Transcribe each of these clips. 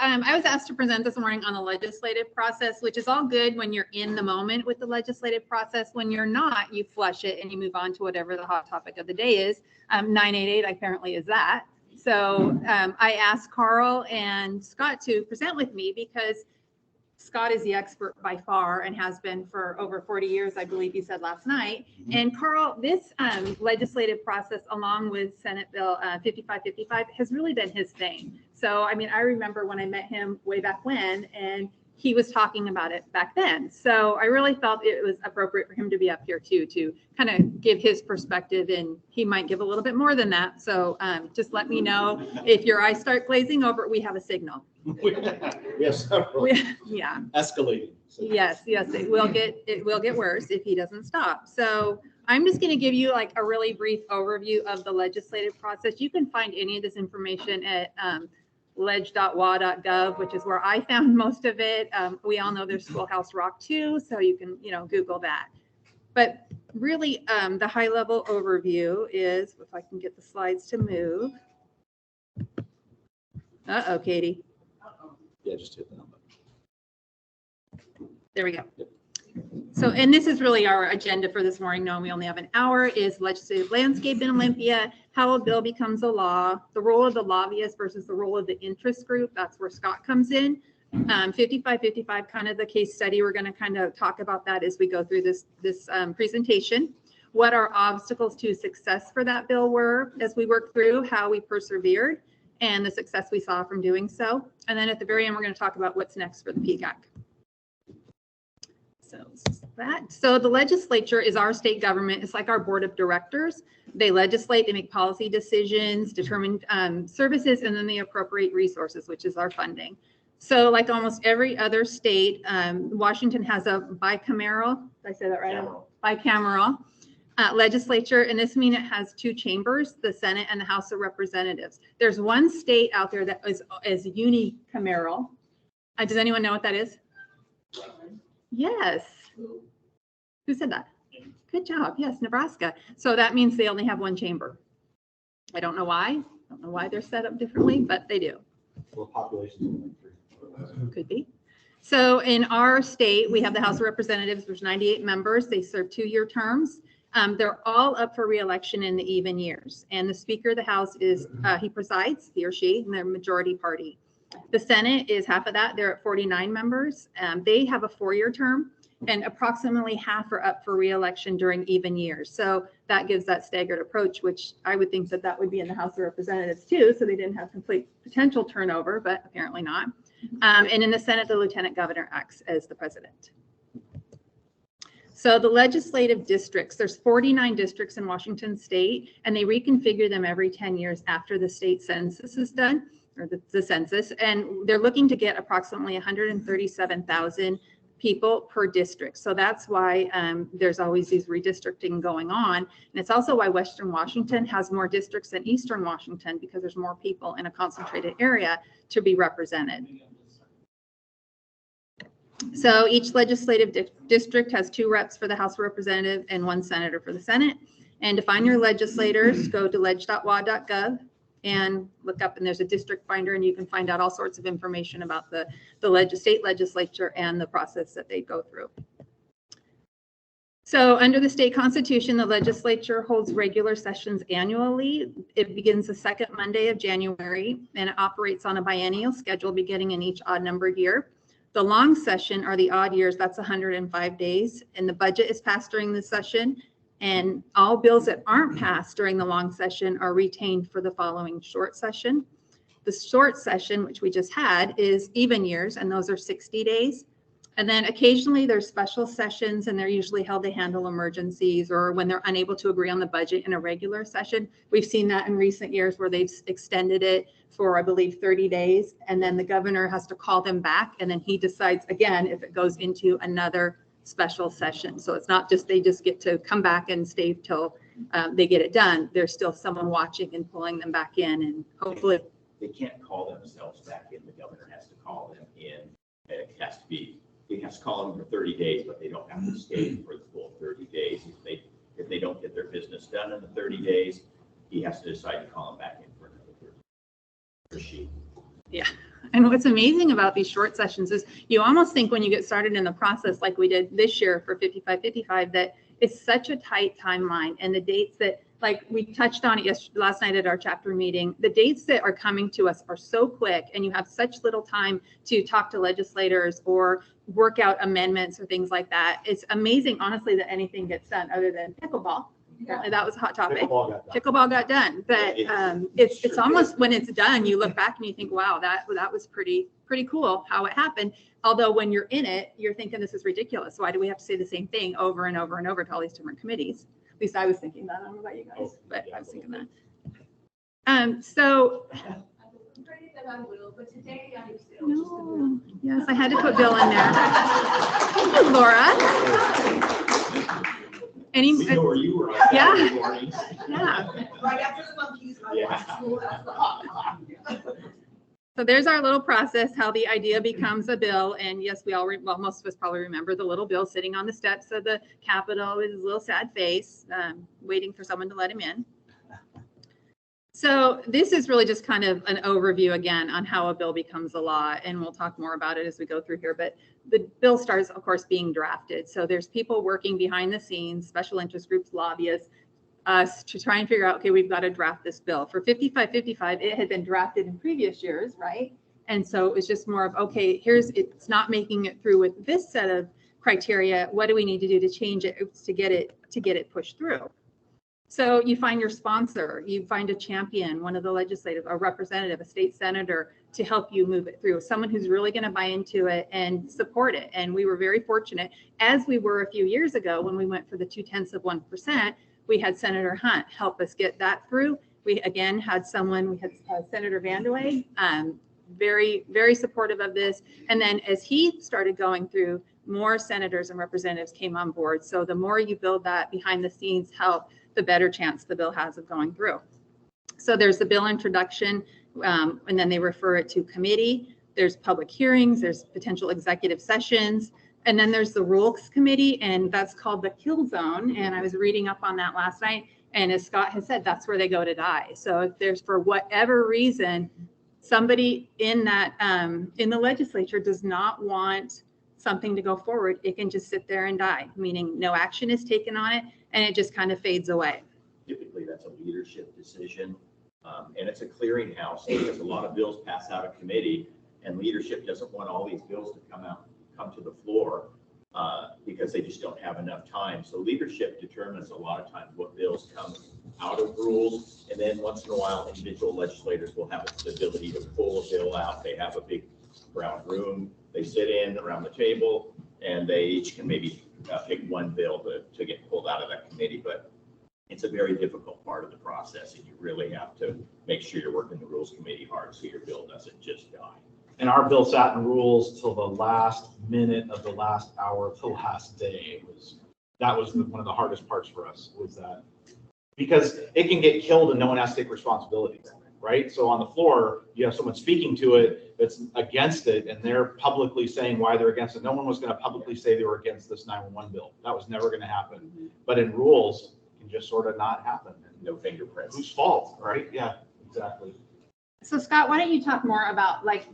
I was asked to present this morning on the legislative process, which is all good when you're in the moment with the legislative process. When you're not, you flush it and you move on to whatever the hot topic of the day is. 988 apparently is that. So I asked Carl and Scott to present with me because Scott is the expert by far and has been for over 40 years, I believe he said last night. And Carl, this legislative process, along with Senate Bill 5555, has really been his thing. So, I mean, I remember when I met him way back when, and he was talking about it back then. So I really felt it was appropriate for him to be up here too, to kind of give his perspective, and he might give a little bit more than that. So just let me know if your eyes start glazing over, we have a signal. We have several. Yeah. Escalating. Yes, it will get worse if he doesn't stop. So I'm just going to give you like a really brief overview of the legislative process. You can find any of this information at leg.wa.gov, which is where I found most of it. We all know there's Schoolhouse Rock too, so you can, Google that. But really, the high level overview is, if I can get the slides to move. Uh-oh, Katie. Yeah, just hit the number. There we go. So, and this is really our agenda for this morning, knowing we only have an hour, is legislative landscape in Olympia, how a bill becomes a law, the role of the lobbyist versus the role of the interest group. That's where Scott comes in. 5555, kind of the case study. We're going to kind of talk about that as we go through this presentation. What our obstacles to success for that bill were as we worked through, how we persevered, and the success we saw from doing so. And then at the very end, we're going to talk about what's next for the PGAC. So the legislature is our state government. It's like our board of directors. They legislate, they make policy decisions, determine services, and then they appropriate resources, which is our funding. So like almost every other state, Washington has a bicameral, did I say that right? Bicameral legislature, and this means it has two chambers, the Senate and the House of Representatives. There's one state out there that is unicameral. Does anyone know what that is? Yes. Who said that? Good job. Yes, Nebraska. So that means they only have one chamber. I don't know why. I don't know why they're set up differently, but they do. Well, population could be. So in our state, we have the House of Representatives. There's 98 members. They serve 2-year terms. They're all up for re-election in the even years. And the Speaker of the House is, he presides, he or she, in the majority party. The Senate is half of that. They're at 49 members. They have a 4-year term, and approximately half are up for re-election during even years. So that gives that staggered approach, which I would think that would be in the House of Representatives too, so they didn't have complete potential turnover, but apparently not. And in the Senate, the Lieutenant Governor acts as the president. So the legislative districts, there's 49 districts in Washington state, and they reconfigure them every 10 years after the state census is done, or the census, and they're looking to get approximately 137,000 people per district. So that's why there's always these redistricting going on. And it's also why Western Washington has more districts than Eastern Washington, because there's more people in a concentrated area to be represented. So each legislative district has 2 reps for the House of Representatives and 1 senator for the Senate. And to find your legislators, go to leg.wa.gov and look up, and there's a district finder, and you can find out all sorts of information about the state legislature and the process that they go through. So under the state constitution, the legislature holds regular sessions annually. It begins the 2nd Monday of January, and it operates on a biennial schedule beginning in each odd numbered year. The long session are the odd years, that's 105 days, and the budget is passed during the session. And all bills that aren't passed during the long session are retained for the following short session. The short session, which we just had, is even years, and those are 60 days. And then occasionally there's special sessions, and they're usually held to handle emergencies or when they're unable to agree on the budget in a regular session. We've seen that in recent years where they've extended it for, I believe, 30 days. And then the governor has to call them back, and then he decides again if it goes into another special session. So it's not just they just get to come back and stay till they get it done. There's still someone watching and pulling them back in, and hopefully they can't call themselves back in. The governor has to call them in. It has to call them for 30 days, but they don't have to stay for the full 30 days. If they don't get their business done in the 30 days, he has to decide to call them back in for another 30. Or she. Yeah. And what's amazing about these short sessions is you almost think when you get started in the process, like we did this year for 5555, that it's such a tight timeline, and the dates that, like we touched on it last night at our chapter meeting, the dates that are coming to us are so quick, and you have such little time to talk to legislators or work out amendments or things like that. It's amazing, honestly, that anything gets done other than pickleball. Apparently that was a hot topic. Pickleball got done, but it's almost, when it's done, you look back and you think, wow, that was pretty cool how it happened. Although when you're in it, you're thinking this is ridiculous. Why do we have to say the same thing over and over and over to all these different committees? At least I was thinking that. I don't know about you guys, but I was thinking that. So. No. Yes, I had to put Bill in there. Thank you, Laura. We know where you were. Yeah. Mornings. Yeah. Right after the monkeys. So there's our little process, how the idea becomes a bill. And yes, we all, well, most of us probably remember the little Bill sitting on the steps of the Capitol with his little sad face, waiting for someone to let him in. So this is really just kind of an overview again on how a bill becomes a law, and we'll talk more about it as we go through here. But the bill starts, of course, being drafted. So there's people working behind the scenes, special interest groups, lobbyists, us, to try and figure out, okay, we've got to draft this bill. For 5555, it had been drafted in previous years, right? And so it was just more of, okay, it's not making it through with this set of criteria. What do we need to do to change it to get it pushed through? So you find your sponsor, you find a champion, one of the legislative, a representative, a state senator, to help you move it through, someone who's really going to buy into it and support it. And we were very fortunate, as we were a few years ago when we went for the 0.2%, we had Senator Hunt help us get that through. We again had Senator Vandeweghe, very, very supportive of this. And then as he started going through, more senators and representatives came on board. So the more you build that behind the scenes help, the better chance the bill has of going through. So there's the bill introduction, and then they refer it to committee. There's public hearings, there's potential executive sessions, and then there's the rules committee, and that's called the kill zone. And I was reading up on that last night, and as Scott has said, that's where they go to die. So if there's, for whatever reason, somebody in that in the legislature does not want something to go forward, it can just sit there and die, meaning no action is taken on it, and it just kind of fades away. Typically, that's a leadership decision, and it's a clearinghouse because a lot of bills pass out of committee, and leadership doesn't want all these bills to come to the floor because they just don't have enough time. So leadership determines a lot of times what bills come out of rules, and then once in a while, individual legislators will have the ability to pull a bill out. They have a big brown room. They sit in around the table, and they each can maybe pick one bill to get pulled out of that committee. But it's a very difficult part of the process, and you really have to make sure you're working the rules committee hard so your bill doesn't just die. And our bill sat in rules till the last minute of the last hour, till last day. That was one of the hardest parts for us, was that, because it can get killed and no one has to take responsibility, right? So on the floor, you have someone speaking to it that's against it, and they're publicly saying why they're against it. No one was going to publicly say they were against this 911 bill. That was never going to happen. But in rules, it can just sort of not happen. No fingerprints. Whose fault, right? Yeah, exactly. So Scott, why don't you talk more about, like,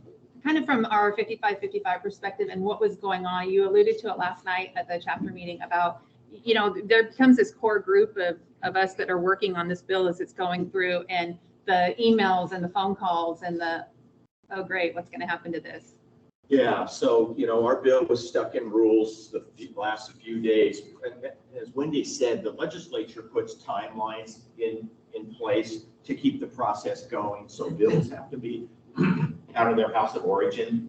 kind of from our 5555 perspective and what was going on? You alluded to it last night at the chapter meeting about, you know, there becomes this core group of us that are working on this bill as it's going through, and the emails and the phone calls and the, oh great, what's going to happen to this? Yeah, so, you know, our bill was stuck in rules the last few days. As Wendy said, the legislature puts timelines in place to keep the process going. So bills have to be out of their house of origin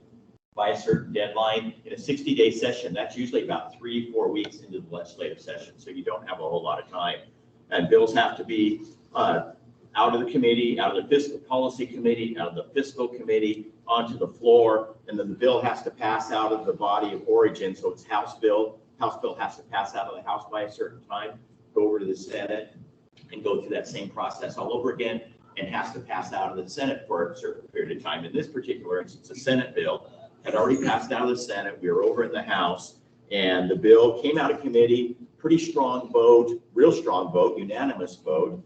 by a certain deadline. In a 60-day session, that's usually about 3-4 weeks into the legislative session. So you don't have a whole lot of time. And bills have to be out of the committee, out of the fiscal policy committee, out of the fiscal committee, onto the floor, and then the bill has to pass out of the body of origin. So it's House bill. House bill has to pass out of the House by a certain time, go over to the Senate, and go through that same process all over again, and has to pass out of the Senate for a certain period of time. In this particular instance, the Senate bill had already passed out of the Senate. We were over in the House, and the bill came out of committee. Pretty strong vote, real strong vote, unanimous vote.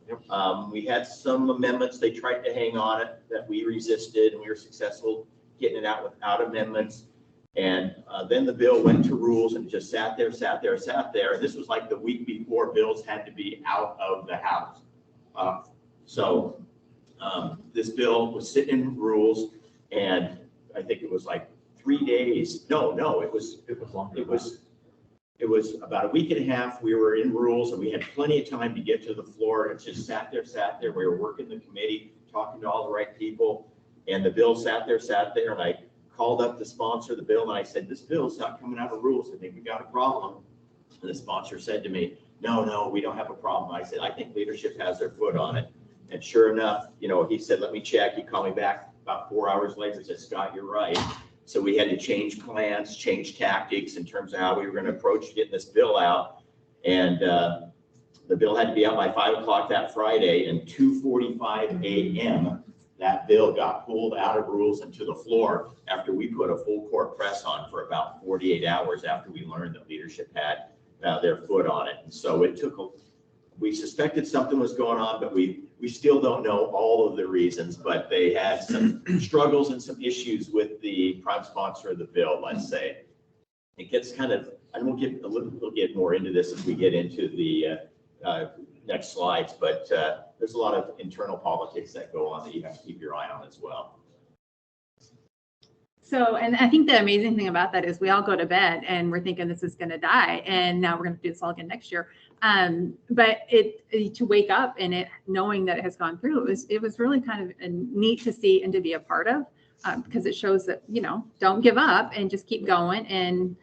We had some amendments they tried to hang on it that we resisted, and we were successful getting it out without amendments. And then the bill went to rules and just sat there. This was like the week before bills had to be out of the House. So this bill was sitting in rules, and I think it was like 3 days. No, it was longer. It was about a week and a half. We were in rules, and we had plenty of time to get to the floor. It just sat there. We were working the committee, talking to all the right people, and the bill sat there. And I called up the sponsor of the bill, and I said, this bill's not coming out of rules. I think we got a problem. And the sponsor said to me, no, we don't have a problem. I said, I think leadership has their foot on it. And sure enough, he said, let me check. He called me back about 4 hours later and said, Scott, you're right. So we had to change plans, change tactics in terms of how we were going to approach getting this bill out. And the bill had to be out by 5 o'clock that Friday, and 2:45 a.m. that bill got pulled out of rules and to the floor after we put a full court press on for about 48 hours after we learned that leadership had their foot on it. And so it took we suspected something was going on, but we still don't know all of the reasons, but they had some struggles and some issues with the prime sponsor of the bill, let's say. It gets kind of, and we'll get more into this as we get into the next slides, but there's a lot of internal politics that go on that you have to keep your eye on as well. So, and I think the amazing thing about that is we all go to bed and we're thinking this is going to die, and now we're going to do this all again next year. But to wake up and knowing that it has gone through, it was really kind of neat to see and to be a part of, because it shows that, don't give up and just keep going and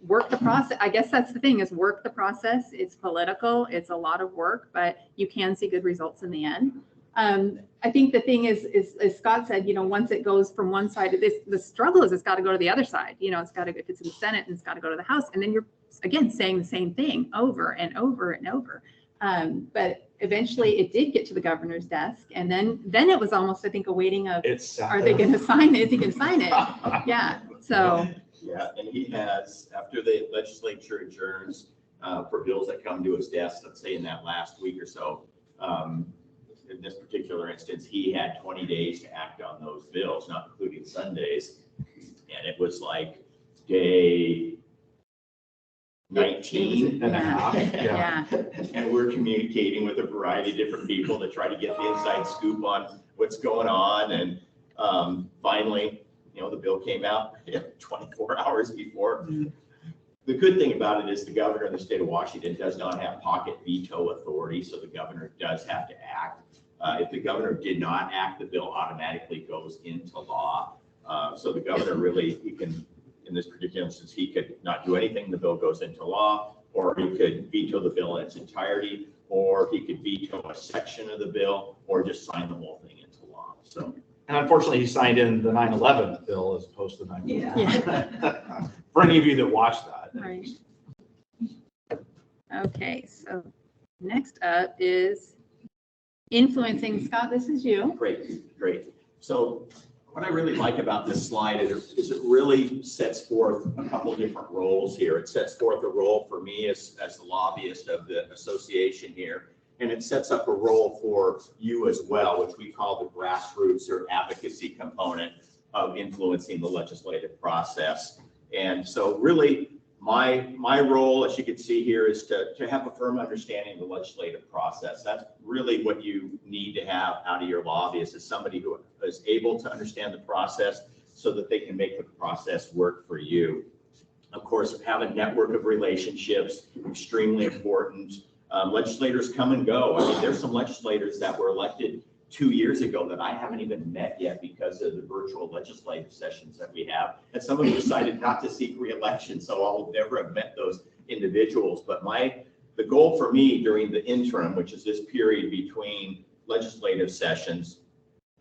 work the process. I guess that's the thing, is work the process. It's political. It's a lot of work, but you can see good results in the end. I think the thing is, as Scott said, once it goes from one side to this, the struggle is it's got to go to the other side. It's got to, if it's in the Senate, and it's got to go to the House, and then you're again saying the same thing over and over and over. But eventually it did get to the governor's desk, and then it was almost, I think, a waiting of, are they going to sign it? Is he going to sign it? Yeah. So. Yeah, and he has, after the legislature adjourns for bills that come to his desk, let's say in that last week or so, in this particular instance, he had 20 days to act on those bills, not including Sundays. And it was like day 19 and a half. Yeah. And we're communicating with a variety of different people to try to get the inside scoop on what's going on. And finally, the bill came out 24 hours before. The good thing about it is the governor of the state of Washington does not have pocket veto authority, so the governor does have to act. If the governor did not act, the bill automatically goes into law. So the governor really, he can, in this particular instance, he could not do anything, the bill goes into law, or he could veto the bill in its entirety, or he could veto a section of the bill, or just sign the whole thing into law. So. And unfortunately, he signed in the 9/11 bill as opposed to 9/11. Yeah. For any of you that watched that. Right. Okay, so next up is influencing. Scott, this is you. Great. So what I really like about this slide is it really sets forth a couple different roles here. It sets forth a role for me as the lobbyist of the association here. And it sets up a role for you as well, which we call the grassroots or advocacy component of influencing the legislative process. And so really my role, as you can see here, is to have a firm understanding of the legislative process. That's really what you need to have out of your lobbyist, is somebody who is able to understand the process so that they can make the process work for you. Of course, have a network of relationships, extremely important. Legislators come and go. I mean, there's some legislators that were elected 2 years ago that I haven't even met yet because of the virtual legislative sessions that we have. And some of them decided not to seek re-election, so I'll never have met those individuals. But the goal for me during the interim, which is this period between legislative sessions,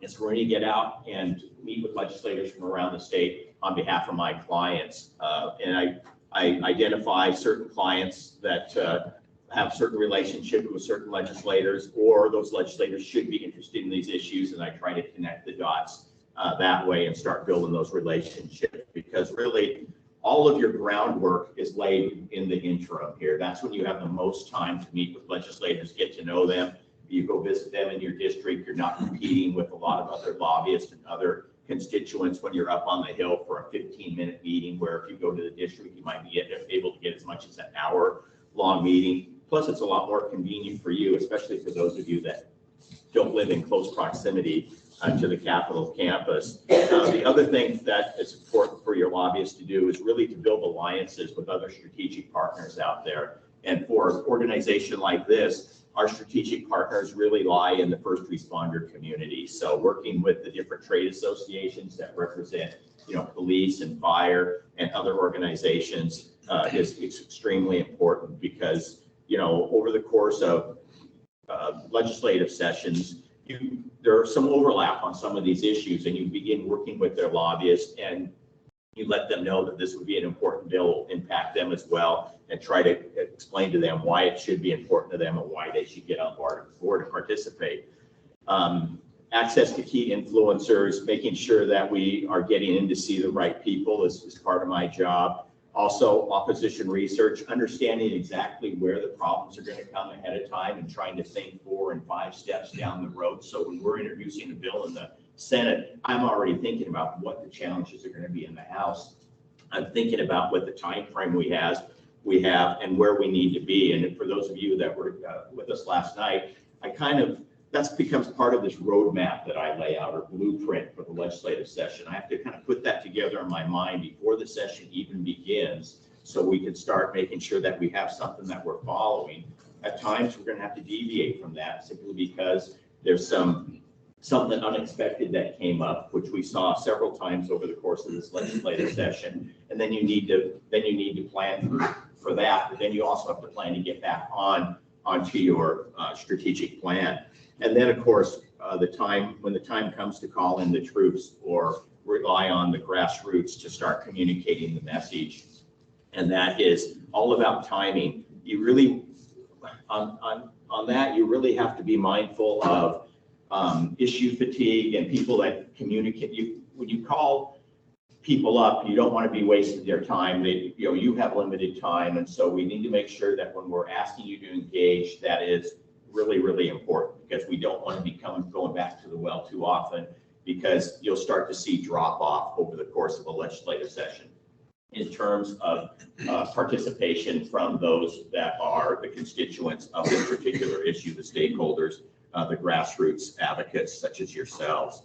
is for me to get out and meet with legislators from around the state on behalf of my clients. And I identify certain clients that have certain relationships with certain legislators, or those legislators should be interested in these issues, and I try to connect the dots that way and start building those relationships, because really all of your groundwork is laid in the interim here. That's when you have the most time to meet with legislators, get to know them. You go visit them in your district, you're not competing with a lot of other lobbyists and other constituents when you're up on the Hill for a 15-minute meeting, where if you go to the district, you might be able to get as much as an hour-long meeting. Plus, it's a lot more convenient for you, especially for those of you that don't live in close proximity to the Capitol campus. The other thing that is important for your lobbyists to do is really to build alliances with other strategic partners out there. And for an organization like this, our strategic partners really lie in the first responder community. So working with the different trade associations that represent, police and fire and other organizations is extremely important, because, over the course of legislative sessions, there's some overlap on some of these issues, and you begin working with their lobbyists and you let them know that this would be an important bill, will impact them as well, and try to explain to them why it should be important to them and why they should get on board and participate. Access to key influencers, making sure that we are getting in to see the right people is part of my job. Also, opposition research, understanding exactly where the problems are going to come ahead of time and trying to think 4 and 5 steps down the road. So when we're introducing a bill in the Senate, I'm already thinking about what the challenges are going to be in the House. I'm thinking about what the time frame we have and where we need to be. And for those of you that were with us last night, that becomes part of this roadmap that I lay out, or blueprint for the legislative session. I have to kind of put that together in my mind before the session even begins, so we can start making sure that we have something that we're following. At times, we're going to have to deviate from that simply because there's something unexpected that came up, which we saw several times over the course of this legislative session. And then you need to plan for that, but then you also have to plan to get back onto your strategic plan. And then, of course, when the time comes to call in the troops or rely on the grassroots to start communicating the message. And that is all about timing. You really, on that, you really have to be mindful of issue fatigue and people that communicate. When you call people up, you don't want to be wasting their time. You have limited time. And so we need to make sure that when we're asking you to engage, that is really, really important, because we don't want to be going back to the well too often, because you'll start to see drop off over the course of a legislative session in terms of participation from those that are the constituents of this particular issue, the stakeholders, the grassroots advocates such as yourselves.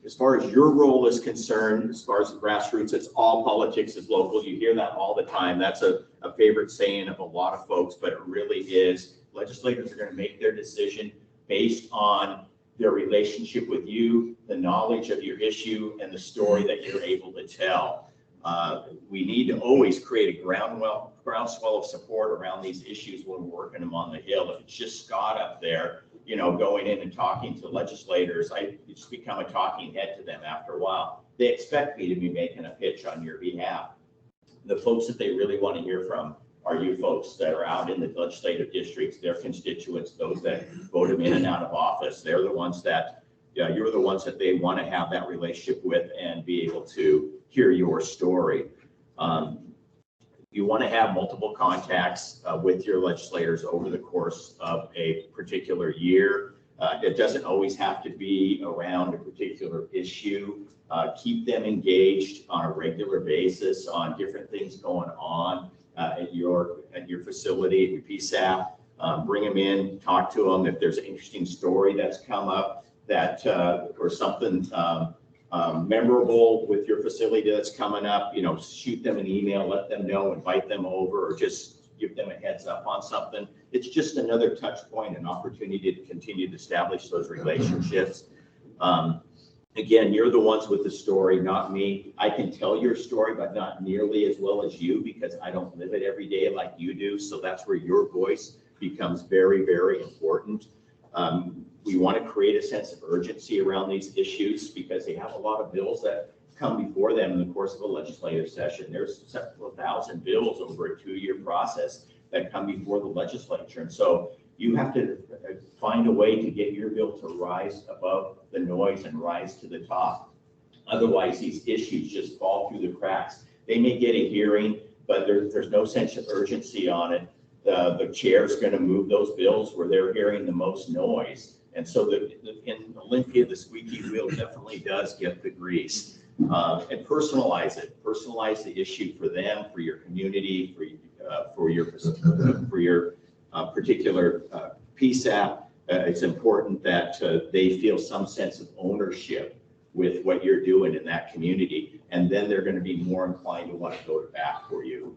As far as your role is concerned, as far as the grassroots, it's all politics is local. You hear that all the time. That's a favorite saying of a lot of folks, but it really is. Legislators are going to make their decision based on their relationship with you, the knowledge of your issue, and the story that you're able to tell. We need to always create a groundswell of support around these issues when we're working them on the Hill. If it's just Scott up there, going in and talking to legislators, I just become a talking head to them after a while. They expect me to be making a pitch on your behalf. The folks that they really want to hear from are you folks that are out in the legislative districts, their constituents, those that vote them in and out of office. They're the ones that, you're the ones that they want to have that relationship with and be able to hear your story. You want to have multiple contacts with your legislators over the course of a particular year. It doesn't always have to be around a particular issue. Keep them engaged on a regular basis on different things going on at your facility, at your PSAP. Bring them in, talk to them. If there's an interesting story that's come up that or something memorable with your facility that's coming up, shoot them an email, let them know, invite them over, or just give them a heads up on something. It's just another touch point, an opportunity to continue to establish those relationships. Again, you're the ones with the story, not me. I can tell your story, but not nearly as well as you, because I don't live it every day like you do. So that's where your voice becomes very, very important. We want to create a sense of urgency around these issues, because they have a lot of bills that come before them in the course of a legislative session. There's several thousand bills over a 2-year process that come before the legislature. And so you have to find a way to get your bill to rise above the noise and rise to the top. Otherwise, these issues just fall through the cracks. They may get a hearing, but there's no sense of urgency on it. The chair's going to move those bills where they're hearing the most noise. And so in Olympia, the squeaky wheel definitely does get the grease. And personalize it. Personalize the issue for them, for your community, for your particular PSAP. It's important that they feel some sense of ownership with what you're doing in that community, and then they're going to be more inclined to want to go to bat for you.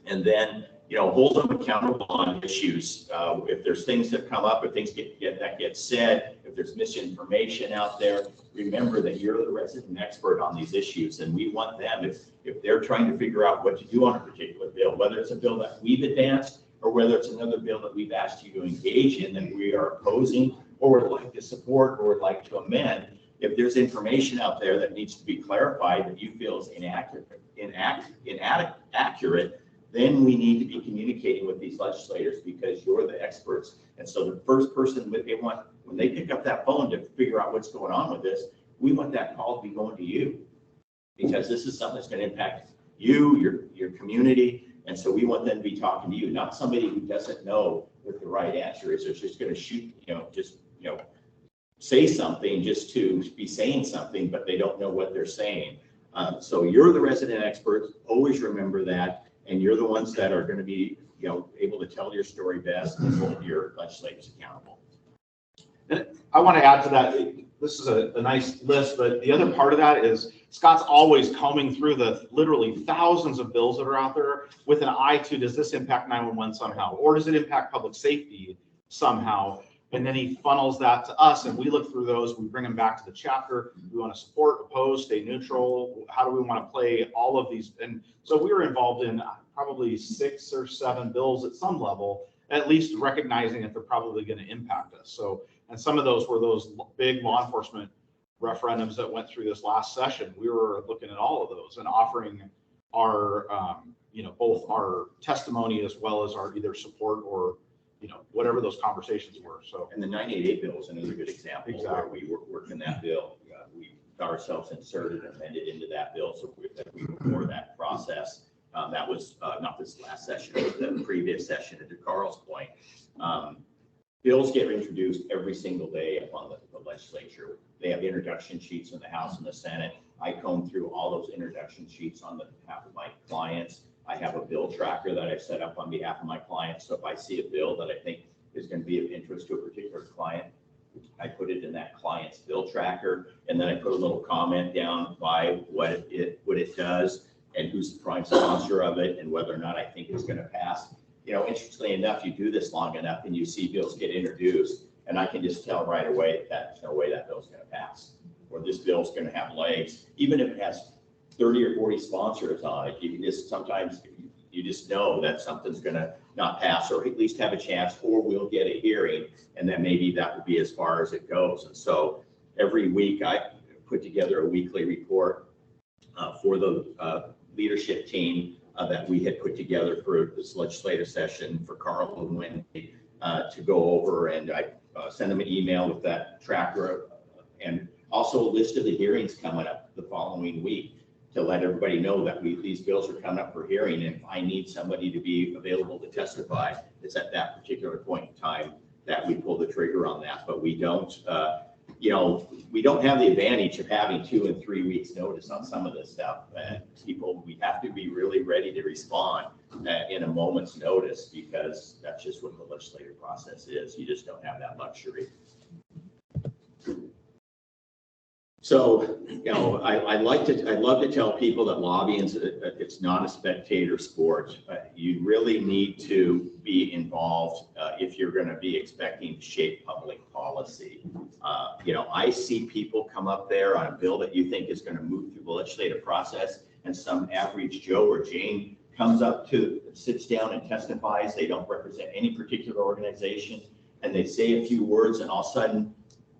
And then, hold them accountable on issues. If there's things that come up, if things get said, if there's misinformation out there, remember that you're the resident expert on these issues, and we want them, if they're trying to figure out what to do on a particular bill, whether it's a bill that we've advanced or whether it's another bill that we've asked you to engage in that we are opposing or would like to support or would like to amend, if there's information out there that needs to be clarified that you feel is inaccurate, then we need to be communicating with these legislators because you're the experts. And so the first person when they pick up that phone to figure out what's going on with this, we want that call to be going to you, because this is something that's going to impact you, your community. And so we want them to be talking to you, not somebody who doesn't know what the right answer is. They're just going to shoot, say something just to be saying something, but they don't know what they're saying. So you're the resident experts. Always remember that. And you're the ones that are going to be, able to tell your story best and hold your legislators accountable. And I want to add to that. This is a nice list, but the other part of that is Scott's always combing through the literally thousands of bills that are out there with an eye to, does this impact 911 somehow? Or does it impact public safety somehow? And then he funnels that to us, and we look through those. We bring them back to the chapter. We want to support, oppose, stay neutral. How do we want to play all of these? And so we were involved in probably 6 or 7 bills at some level, at least recognizing that they're probably going to impact us. So, and some of those were those big law enforcement referendums that went through this last session. We were looking at all of those and offering our, both our testimony as well as our either support or whatever those conversations were. So, and the 988 bill is another good example. Exactly. Where we worked in that bill. We got ourselves inserted and amended into that bill, so we were for that process. That was not this last session, but the previous session. And to Carl's point, bills get introduced every single day upon the legislature. They have introduction sheets in the House and the Senate. I comb through all those introduction sheets on behalf of my clients. I have a bill tracker that I set up on behalf of my clients. So if I see a bill that I think is going to be of interest to a particular client, I put it in that client's bill tracker, and then I put a little comment down by what it does and who's the prime sponsor of it and whether or not I think it's going to pass. Interestingly enough, you do this long enough and you see bills get introduced, and I can just tell right away that there's no way that bill's going to pass, or this bill's going to have legs, even if it has 30 or 40 sponsors on it. Sometimes you just know that something's going to not pass, or at least have a chance, or we'll get a hearing, and then maybe that will be as far as it goes. And so every week I put together a weekly report for the leadership team that we had put together for this legislative session for Carl and Wendy to go over, and I send them an email with that tracker and also a list of the hearings coming up the following week, to let everybody know that these bills are coming up for hearing, and if I need somebody to be available to testify, it's at that particular point in time that we pull the trigger on that. But we don't, we don't have the advantage of having 2 and 3 weeks notice on some of this stuff. We have to be really ready to respond in a moment's notice, because that's just what the legislative process is. You just don't have that luxury. So, I love to tell people that lobbying it's not a spectator sport. You really need to be involved if you're going to be expecting to shape public policy. I see people come up there on a bill that you think is going to move through the legislative process, and some average Joe or Jane comes up sits down and testifies. They don't represent any particular organization, and they say a few words, and all of a sudden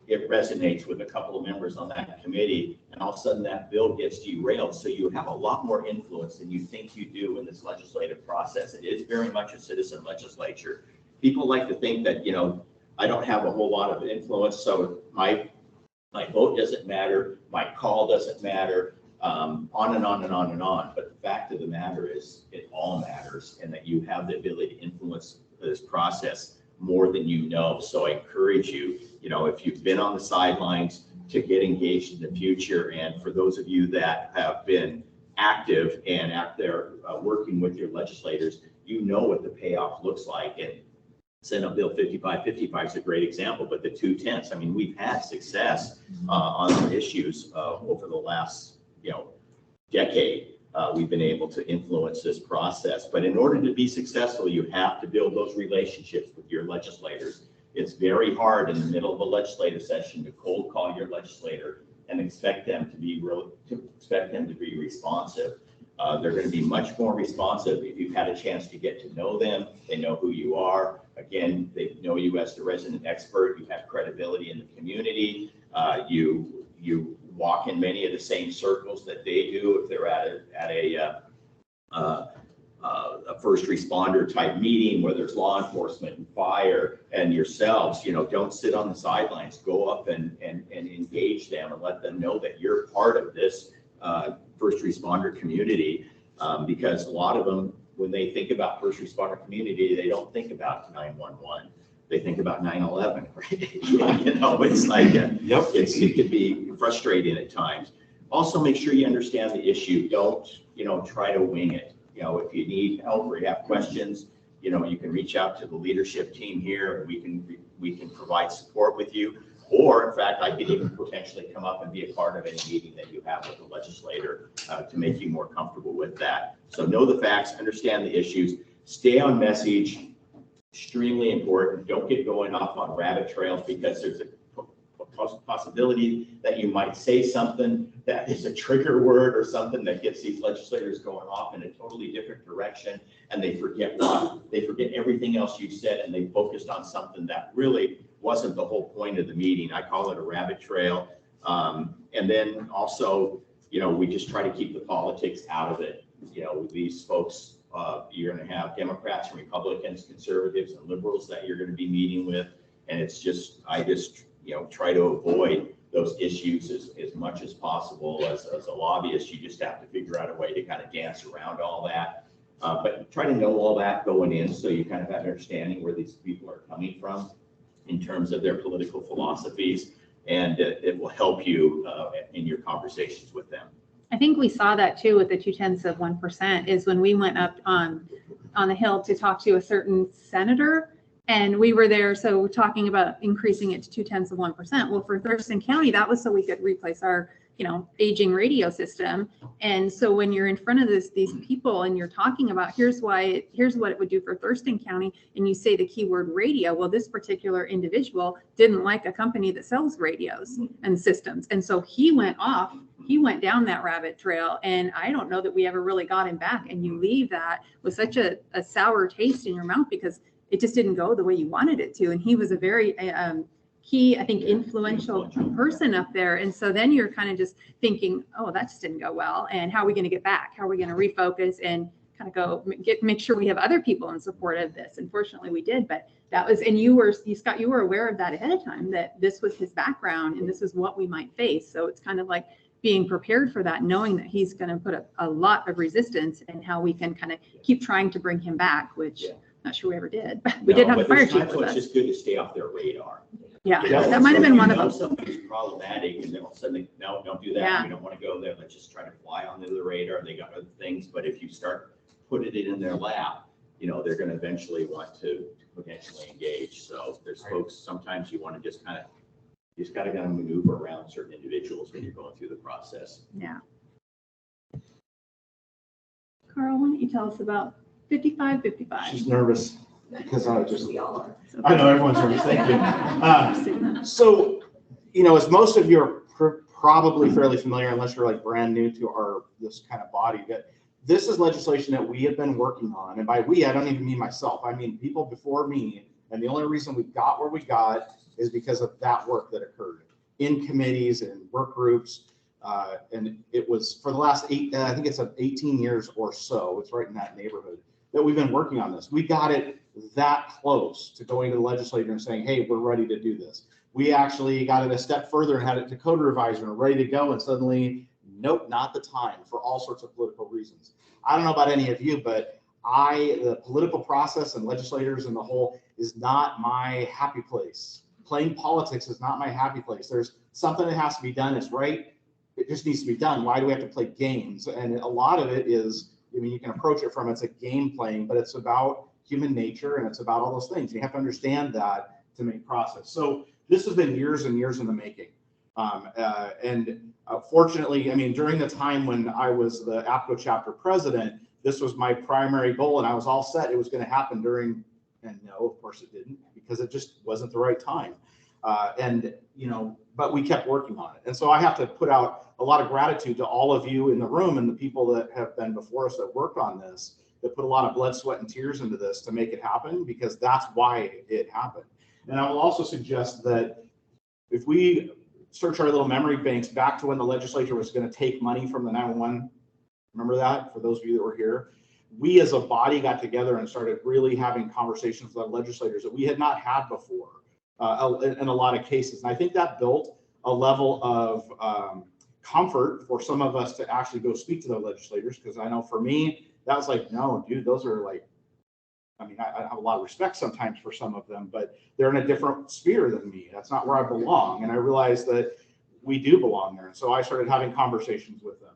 it resonates with a couple of members on that committee, and all of a sudden that bill gets derailed. So you have a lot more influence than you think you do in this legislative process. It is very much a citizen legislature. People like to think that, I don't have a whole lot of influence, so my vote doesn't matter, my call doesn't matter, on and on and on and on. But the fact of the matter is, it all matters, and that you have the ability to influence this process more than you know. So I encourage you, you know, if you've been on the sidelines, to get engaged in the future. And for those of you that have been active and out there working with your legislators, you know what the payoff looks like. And Senate Bill 5555 is a great example, but the 2/10, I mean, we've had success on some issues over the last, you know, decade. We've been able to influence this process, but in order to be successful, you have to build those relationships with your legislators. It's very hard in the middle of a legislative session to cold call your legislator and expect them to be responsive. They're going to be much more responsive if you've had a chance to get to know them. They know who you are. Again, they know you as the resident expert. You have credibility in the community. You walk in many of the same circles that they do. If they're at a first responder type meeting where there's law enforcement and fire and yourselves, you know, don't sit on the sidelines. Go up and engage them and let them know that you're part of this first responder community, because a lot of them, when they think about first responder community, they don't think about 911. They think about 9/11, right? You know, it's like, it can be frustrating at times. Also, make sure you understand the issue. Don't, you know, try to wing it. You know, if you need help or you have questions, you know, you can reach out to the leadership team here, and we can provide support with you. Or in fact, I could even potentially come up and be a part of any meeting that you have with the legislator to make you more comfortable with that. So know the facts, understand the issues, stay on message. Extremely important. Don't get going off on rabbit trails, because there's a possibility that you might say something that is a trigger word or something that gets these legislators going off in a totally different direction, and they forget everything else you said, and they focused on something that really wasn't the whole point of the meeting. I call it a rabbit trail. And then also, you know, we just try to keep the politics out of it. You know, these folks, you're going to have Democrats and Republicans, conservatives and liberals that you're going to be meeting with. And it's just, you know, try to avoid those issues as much as possible. As a lobbyist, you just have to figure out a way to kind of dance around all that. But try to know all that going in, so you kind of have an understanding where these people are coming from in terms of their political philosophies, and it will help you in your conversations with them. I think we saw that too with the 0.2% is when we went up on the Hill to talk to a certain senator, and we were there. So we're talking about increasing it to 0.2%. Well, for Thurston County, that was so we could replace our, you know, aging radio system. And so when you're in front of these people and you're talking about here's what it would do for Thurston County, and you say the keyword radio, well, this particular individual didn't like a company that sells radios and systems, and so he went down that rabbit trail, and I don't know that we ever really got him back. And you leave that with such a sour taste in your mouth because it just didn't go the way you wanted it to. And he was a very key, I think, influential person up there. And so then you're kind of just thinking, oh, that just didn't go well. And how are we going to get back? How are we going to refocus and kind of make sure we have other people in support of this? Unfortunately, we did, but that was, and Scott, you were aware of that ahead of time, that this was his background and this is what we might face. So it's kind of like being prepared for that, knowing that he's going to put a lot of resistance, and how we can kind of keep trying to bring him back, which not sure we ever did, but we did have a fire chief with us. It's just good to stay off their radar. Yeah, that might have been one of them. Somebody's problematic, and then all of a sudden, no, don't do that. Yeah. We don't want to go there. Let's just try to fly under the radar. They got other things. But if you start putting it in their lap, you know, they're going to eventually want to potentially engage. So there's folks, sometimes you want to just kind of maneuver around certain individuals when you're going through the process. Yeah. Carl, why don't you tell us about 5555? She's nervous because I So know everyone's nervous. Thank you. So, you know, as most of you are probably fairly familiar, unless you're like brand new to this kind of body, that this is legislation that we have been working on. And by we, I don't even mean myself. I mean people before me. And the only reason we got where we got is because of that work that occurred in committees and work groups. And it was for the last 18 years or so, it's right in that neighborhood, that we've been working on this. We got it that close to going to the legislature and saying, hey, we're ready to do this. We actually got it a step further and had it to code revisor and ready to go. And suddenly, nope, not the time, for all sorts of political reasons. I don't know about any of you, but the political process and legislators and the whole is not my happy place. Playing politics is not my happy place. There's something that has to be done. It's right. It just needs to be done. Why do we have to play games? And a lot of it is, I mean, you can approach it from it's a game playing, but it's about human nature and it's about all those things. You have to understand that to make process. So this has been years and years in the making. Fortunately, I mean, during the time when I was the APCO chapter president, this was my primary goal and I was all set. It was going to happen during, and no, of course it didn't, because it just wasn't the right time. But we kept working on it. And so I have to put out a lot of gratitude to all of you in the room and the people that have been before us that worked on this, that put a lot of blood, sweat, and tears into this to make it happen, because that's why it happened. And I will also suggest that if we search our little memory banks back to when the legislature was going to take money from the 911, remember that, for those of you that were here? We as a body got together and started really having conversations with our legislators that we had not had before in a lot of cases. And I think that built a level of comfort for some of us to actually go speak to the legislators, because I know for me, that was like, no, dude, those are like, I mean, I have a lot of respect sometimes for some of them, but they're in a different sphere than me. That's not where I belong. And I realized that we do belong there. And so I started having conversations with them.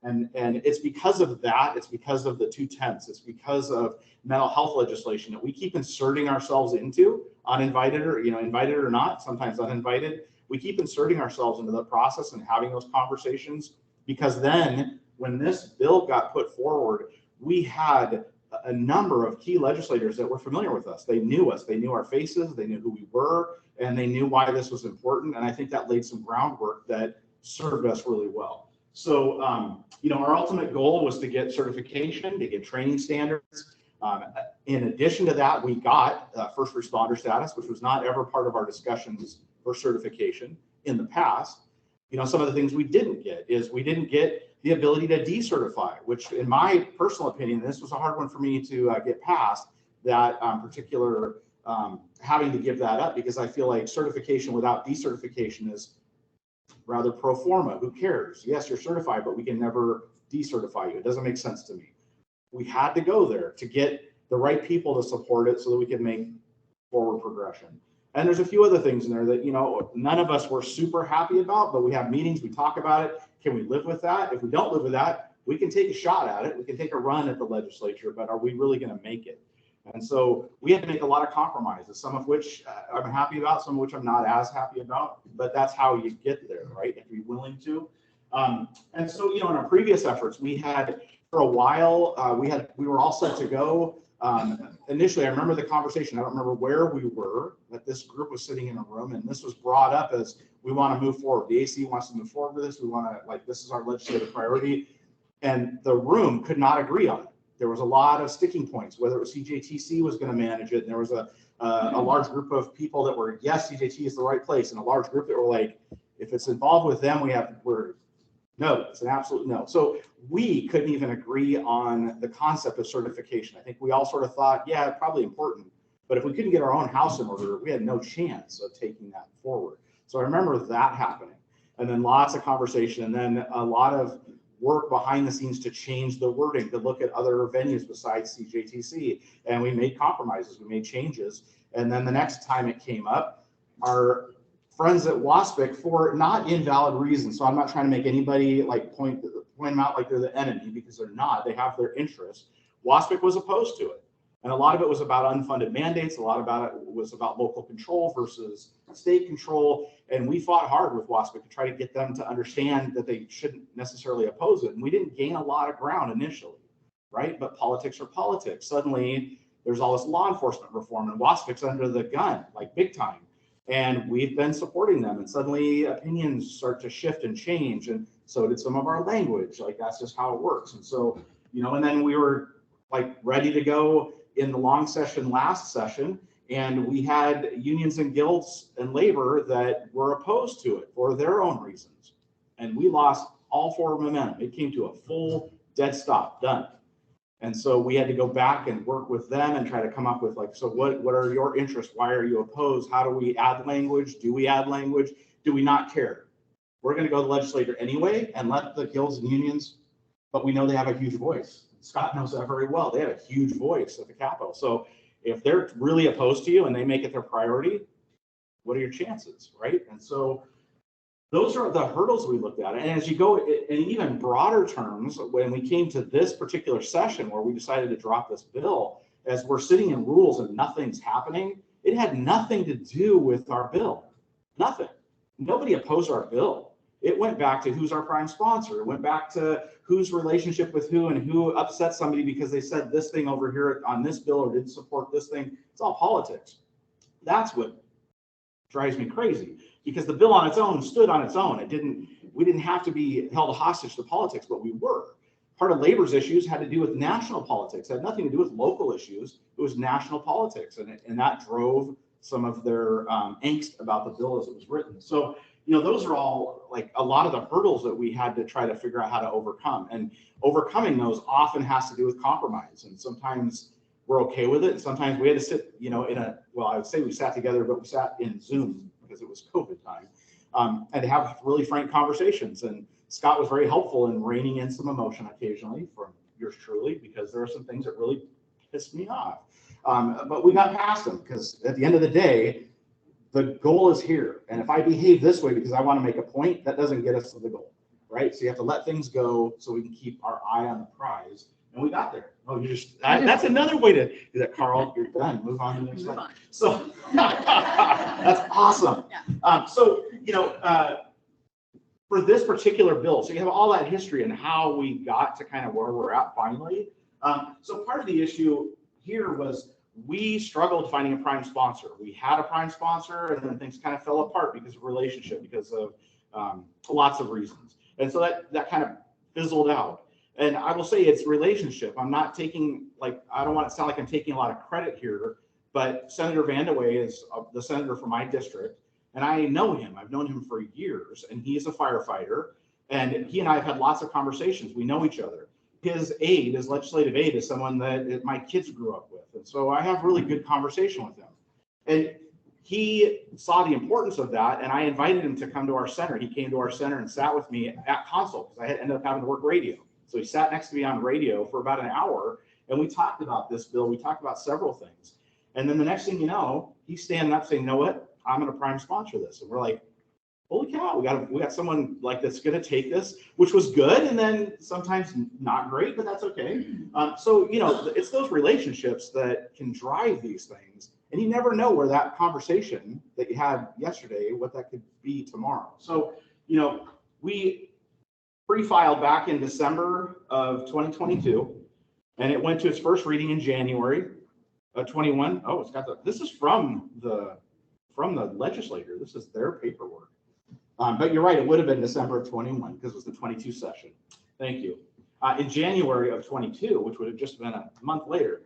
And it's because of that, it's because of the 210s, it's because of mental health legislation that we keep inserting ourselves into, uninvited or, invited or not, sometimes uninvited. We keep inserting ourselves into the process and having those conversations, because then when this bill got put forward, we had a number of key legislators that were familiar with us. They knew us, they knew our faces, they knew who we were, and they knew why this was important. And I think that laid some groundwork that served us really well. So, our ultimate goal was to get certification, to get training standards. In addition to that, we got first responder status, which was not ever part of our discussions for certification in the past. Some of the things we didn't get is we didn't get the ability to decertify, which in my personal opinion, this was a hard one for me to get past, that particular having to give that up, because I feel like certification without decertification is rather pro forma. Who cares? Yes, you're certified, but we can never decertify you. It doesn't make sense to me. We had to go there to get the right people to support it so that we could make forward progression. And there's a few other things in there that, none of us were super happy about, but we have meetings, we talk about it. Can we live with that? If we don't live with that, we can take a shot at it. We can take a run at the legislature, but are we really going to make it? And so we had to make a lot of compromises, some of which I'm happy about, some of which I'm not as happy about, but that's how you get there, right? If you're willing to. And so, in our previous efforts, we had, for a while, we were all set to go. Initially, I remember the conversation. I don't remember where we were, but this group was sitting in a room, and this was brought up as we want to move forward. The AC wants to move forward with this. We want to, this is our legislative priority. And the room could not agree on it. There was a lot of sticking points, whether it was CJTC was going to manage it. And there was a large group of people that were, yes, CJT is the right place. And a large group that were like, if it's involved with them, no, it's an absolute no. So we couldn't even agree on the concept of certification. I think we all sort of thought, yeah, probably important. But if we couldn't get our own house in order, we had no chance of taking that forward. So I remember that happening. And then lots of conversation, and then a lot of work behind the scenes to change the wording, to look at other venues besides CJTC. And we made compromises, we made changes. And then the next time it came up, our friends at WASPIC, for not invalid reasons, so I'm not trying to make anybody point them out like they're the enemy, because they're not, they have their interests. WASPIC was opposed to it. And a lot of it was about unfunded mandates. A lot about it was about local control versus state control. And we fought hard with WASPIC to try to get them to understand that they shouldn't necessarily oppose it. And we didn't gain a lot of ground initially, right? But politics are politics. Suddenly there's all this law enforcement reform, and WASPIC's under the gun, big time. And we've been supporting them. And suddenly opinions start to shift and change. And so did some of our language. That's just how it works. And so, and then we were ready to go in the long session last session, and we had unions and guilds and labor that were opposed to it for their own reasons. And we lost all forward momentum. It came to a full dead stop, done. And so we had to go back and work with them and try to come up with so what are your interests? Why are you opposed? How do we add language? Do we add language? Do we not care? We're going to go to the legislature anyway and let the guilds and unions, but we know they have a huge voice. Scott knows that very well. They had a huge voice at the Capitol. So if they're really opposed to you and they make it their priority, what are your chances, right? And so those are the hurdles we looked at. And as you go in even broader terms, when we came to this particular session where we decided to drop this bill, as we're sitting in rules and nothing's happening, it had nothing to do with our bill. Nothing. Nobody opposed our bill. It went back to who's our prime sponsor. It went back to whose relationship with who and who upset somebody because they said this thing over here on this bill or didn't support this thing. It's all politics. That's what drives me crazy, because the bill on its own stood on its own. We didn't have to be held hostage to politics, but we were. Part of labor's issues had to do with national politics. It had nothing to do with local issues. It was national politics, and that drove some of their angst about the bill as it was written. So, those are all like a lot of the hurdles that we had to try to figure out how to overcome. And overcoming those often has to do with compromise. And sometimes we're okay with it. And sometimes we had to sit, I would say we sat together, but we sat in Zoom because it was COVID time, and to have really frank conversations. And Scott was very helpful in reining in some emotion occasionally from yours truly, because there are some things that really pissed me off. But we got past them because at the end of the day, the goal is here. And if I behave this way because I want to make a point, that doesn't get us to the goal, right? So you have to let things go so we can keep our eye on the prize. And we got there. Oh, that's another way to do that, Carl. You're done. Move on to the next slide. So that's awesome. Yeah. For this particular bill, so you have all that history and how we got to kind of where we're at finally. So part of the issue here was we struggled finding a prime sponsor. We had a prime sponsor, and then things kind of fell apart because of relationship, because of lots of reasons. And so that kind of fizzled out. And I will say it's relationship. I'm not taking, I don't want to sound like I'm taking a lot of credit here, but Senator Vandeweghe is the senator from my district, and I know him. I've known him for years, and he is a firefighter, and he and I have had lots of conversations. We know each other. His legislative aide, is someone that my kids grew up with. And so I have really good conversation with him. And he saw the importance of that, and I invited him to come to our center. He came to our center and sat with me at console because I ended up having to work radio. So he sat next to me on radio for about an hour, and we talked about this bill. We talked about several things. And then the next thing you know, he's standing up saying, "You know what? I'm going to prime sponsor this." And we're like, holy cow, we got someone that's going to take this, which was good. And then sometimes not great, but that's okay. So, it's those relationships that can drive these things. And you never know where that conversation that you had yesterday, what that could be tomorrow. So, we pre-filed back in December of 2022, and it went to its first reading in January of 21. Oh, this is from the legislator. This is their paperwork. But you're right, it would have been December of 21 because it was the 22 session. Thank you. In January of 22, which would have just been a month later,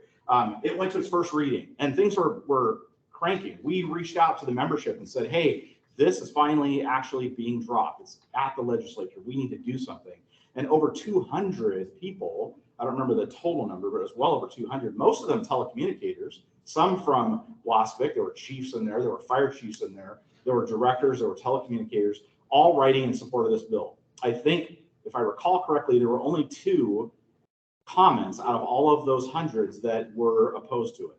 it went to its first reading, and things were cranking. We reached out to the membership and said, hey, this is finally actually being dropped. It's at the legislature. We need to do something. And over 200 people, I don't remember the total number, but it was well over 200, most of them telecommunicators, some from WASPIC. There were chiefs in there. There were fire chiefs in there. There were directors, there were telecommunicators, all writing in support of this bill. I think, if I recall correctly, there were only 2 comments out of all of those hundreds that were opposed to it.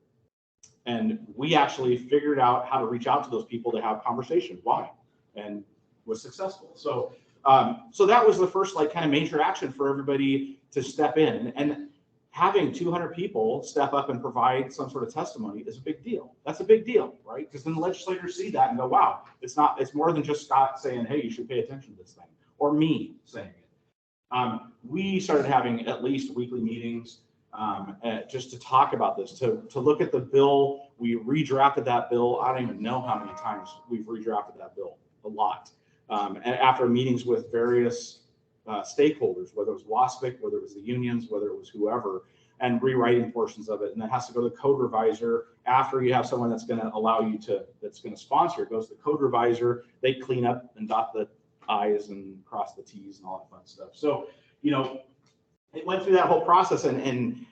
And we actually figured out how to reach out to those people to have conversations. Why? And was successful. So that was the first kind of major action for everybody to step in. And having 200 people step up and provide some sort of testimony is a big deal. That's a big deal, right? Because then the legislators see that and go, wow, it's more than just Scott saying, hey, you should pay attention to this thing, or me saying it. We started having at least weekly meetings just to talk about this, to look at the bill. We redrafted that bill. I don't even know how many times we've redrafted that bill, a lot. And after meetings with various stakeholders, whether it was WASPIC, whether it was the unions, whether it was whoever, and rewriting portions of it. And that has to go to the code revisor. After you have someone that's going to allow you that's going to sponsor, it goes to the code revisor. They clean up and dot the I's and cross the T's and all that fun stuff. So, it went through that whole process, and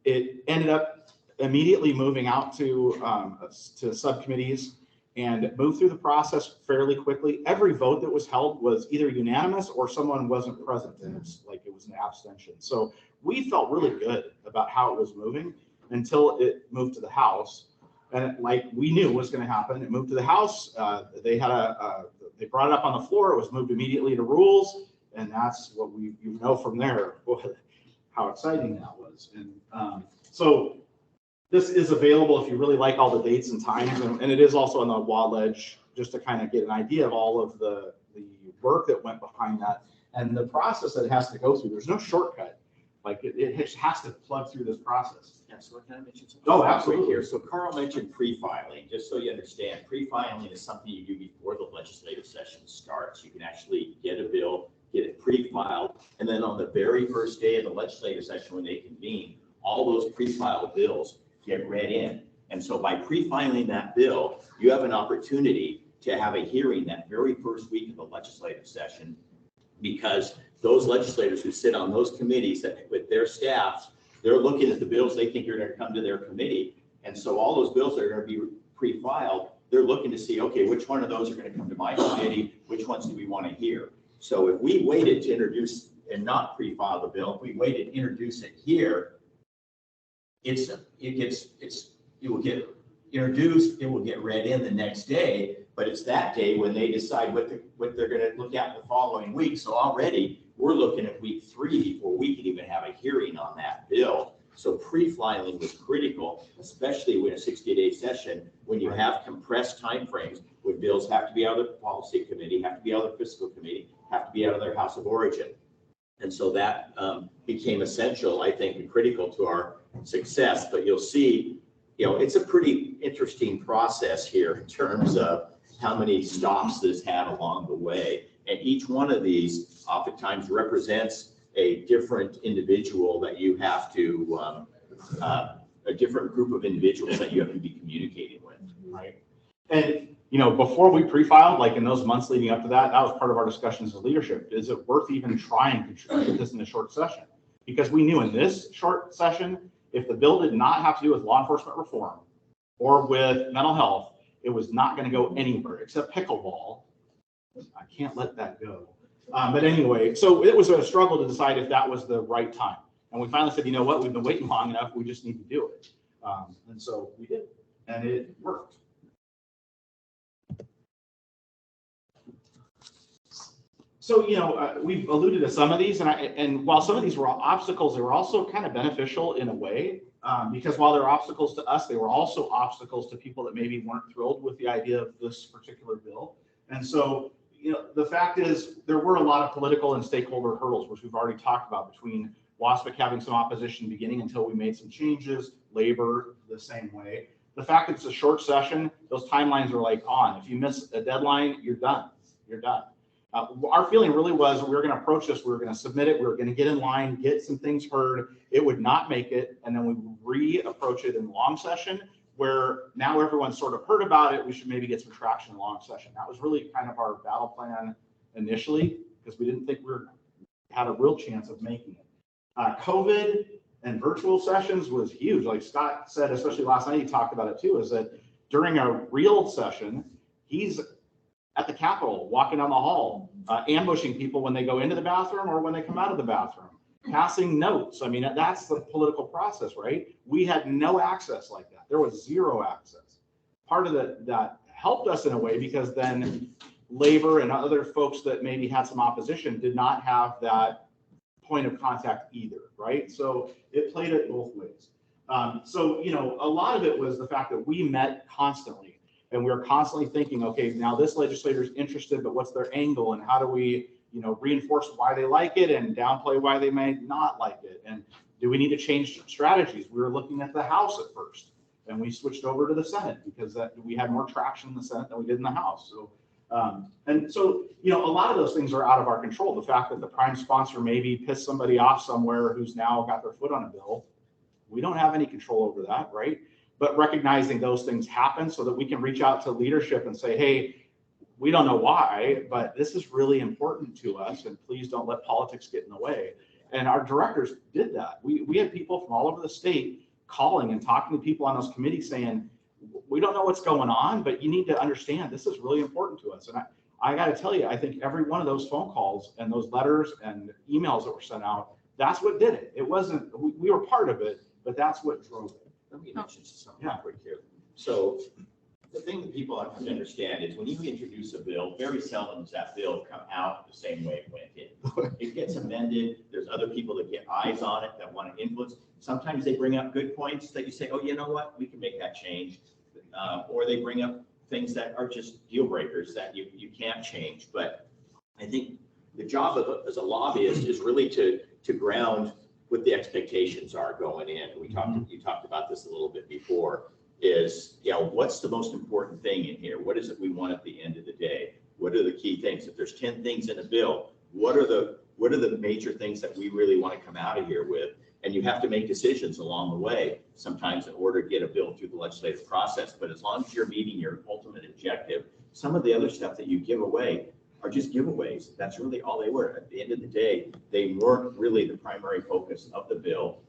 it ended up immediately moving out to subcommittees. and moved through the process fairly quickly. Every vote that was held was either unanimous or someone wasn't present, and it was an abstention. So we felt really good about how it was moving until it moved to the House. And like we knew was going to happen, it moved to the House. They brought it up on the floor. It was moved immediately to rules, and that's what you know from there how exciting that was. And so this is available if you really like all the dates and times, and it is also on the wall edge just to kind of get an idea of all of the work that went behind that and the process that it has to go through. There's no shortcut. Like it has to plug through this process. Yeah, so can I mention something? Oh, absolutely. Here. So Carl mentioned pre-filing. Just so you understand, pre-filing is something you do before the legislative session starts. You can actually get a bill, get it pre-filed, and then on the very first day of the legislative session when they convene, all those pre-filed bills get read in. And so by pre-filing that bill, you have an opportunity to have a hearing that very first week of the legislative session, because those legislators who sit on those committees that with their staffs, they're looking at the bills they think are going to come to their committee. And so all those bills that are going to be pre-filed, they're looking to see, okay, which one of those are going to come to my committee? Which ones do we want to hear? So if we waited to introduce and not pre-file the bill, if we waited to introduce it here, it will get introduced, it will get read in the next day, but it's that day when they decide what they're going to look at the following week. So already we're looking at week 3 before we can even have a hearing on that bill. So pre-filing was critical, especially when a 60-day session, when you have compressed timeframes, when bills have to be out of the policy committee, have to be out of the fiscal committee, have to be out of their house of origin. And so that became essential, I think, and critical to our success. But you'll see, it's a pretty interesting process here in terms of how many stops this had along the way. And each one of these oftentimes represents a different individual that you have to, a different group of individuals that you have to be communicating with. Right. And, before we pre-filed, like in those months leading up to that, that was part of our discussions as leadership. Is it worth even trying to put this in a short session? Because we knew in this short session, if the bill did not have to do with law enforcement reform or with mental health, it was not going to go anywhere except pickleball. I can't let that go. But anyway, so it was a struggle to decide if that was the right time. And we finally said, you know what, we've been waiting long enough. We just need to do it. And so we did, and it worked. So, we've alluded to some of these, and while some of these were obstacles, they were also kind of beneficial in a way, because while they're obstacles to us, they were also obstacles to people that maybe weren't thrilled with the idea of this particular bill. And so, the fact is there were a lot of political and stakeholder hurdles, which we've already talked about, between WASPC having some opposition beginning until we made some changes, labor the same way. The fact that it's a short session, those timelines are like on. If you miss a deadline, you're done. You're done. Our feeling really was we were going to approach this, we were going to submit it, we were going to get in line, get some things heard, it would not make it, and then we would re-approach it in long session, where now everyone's sort of heard about it, we should maybe get some traction in long session. That was really kind of our battle plan initially, because we didn't think we had a real chance of making it. COVID and virtual sessions was huge. Like Scott said, especially last night, he talked about it too, is that during a real session, he's at the Capitol, walking down the hall, ambushing people when they go into the bathroom or when they come out of the bathroom, passing notes. I mean, that's the political process, right? We had no access like that. There was zero access. Part of that helped us in a way, because then labor and other folks that maybe had some opposition did not have that point of contact either, right? So it played it both ways. So, a lot of it was the fact that we met constantly. And we were constantly thinking, okay, now this legislator is interested, but what's their angle, and how do we, reinforce why they like it and downplay why they may not like it? And do we need to change strategies? We were looking at the House at first, and we switched over to the Senate because we had more traction in the Senate than we did in the House. So, a lot of those things are out of our control. The fact that the prime sponsor maybe pissed somebody off somewhere who's now got their foot on a bill, we don't have any control over that, right? But recognizing those things happen so that we can reach out to leadership and say, hey, we don't know why, but this is really important to us, and please don't let politics get in the way. And our directors did that. We had people from all over the state calling and talking to people on those committees saying, we don't know what's going on, but you need to understand this is really important to us. And I got to tell you, I think every one of those phone calls and those letters and emails that were sent out, that's what did it. It wasn't, we were part of it, but that's what drove it. Let me mention something quick here. So the thing that people have to understand is when you introduce a bill, very seldom does that bill come out the same way it went in. It gets amended. There's other people that get eyes on it that want to influence. Sometimes they bring up good points that you say, oh, you know what, we can make that change. Or they bring up things that are just deal breakers that you can't change. But I think the job of as a lobbyist is really to ground what the expectations are going in. You talked about this a little bit before, is, you know, what's the most important thing in here? What is it we want at the end of the day? What are the key things? If there's 10 things in a bill, what are the major things that we really want to come out of here with? And you have to make decisions along the way, sometimes in order to get a bill through the legislative process. But as long as you're meeting your ultimate objective, some of the other stuff that you give away are just giveaways. That's really all they were. At the end of the day, they weren't really the primary focus of the bill,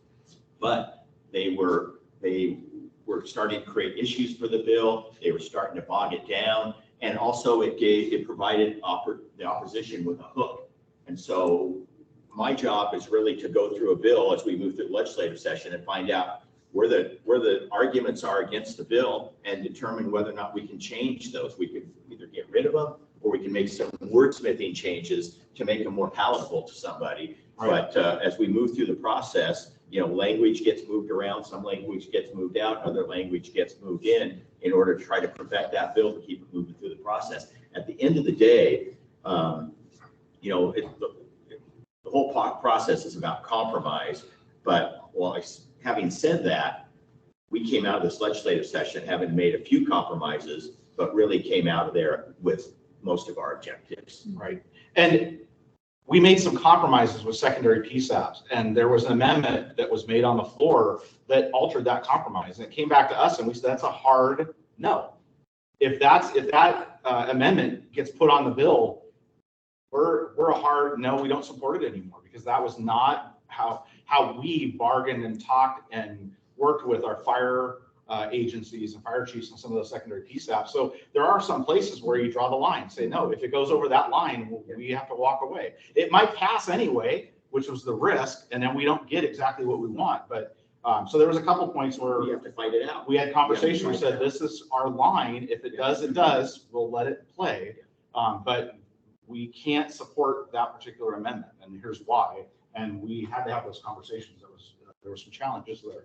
but they were starting to create issues for the bill. They were starting to bog it down. And also it provided the opposition with a hook. And so my job is really to go through a bill as we move through the legislative session and find out where the arguments are against the bill and determine whether or not we can change those. We could either get rid of them or we can make some wordsmithing changes to make them more palatable to somebody. Right. But as we move through the process, you know, language gets moved around, some language gets moved out, other language gets moved in order to try to perfect that bill to keep it moving through the process. At the end of the day, you know, the whole process is about compromise. But having said that, we came out of this legislative session having made a few compromises, but really came out of there with most of our objectives. Right. And we made some compromises with secondary PSAPs, and there was an amendment that was made on the floor that altered that compromise. And it came back to us and we said, that's a hard no. If that amendment gets put on the bill, we're a hard no, we don't support it anymore, because that was not how we bargained and talked and worked with our fire agencies and fire chiefs and some of those secondary PSAPs. So there are some places where you draw the line, say, no, if it goes over that line, we have to walk away. It might pass anyway, which was the risk, and then we don't get exactly what we want. But so there was a couple points where we have to fight it out. We had conversation. We said, this is our line. If it does, it does. We'll let it play. But we can't support that particular amendment, and here's why. And we had to have those conversations. There were some challenges there.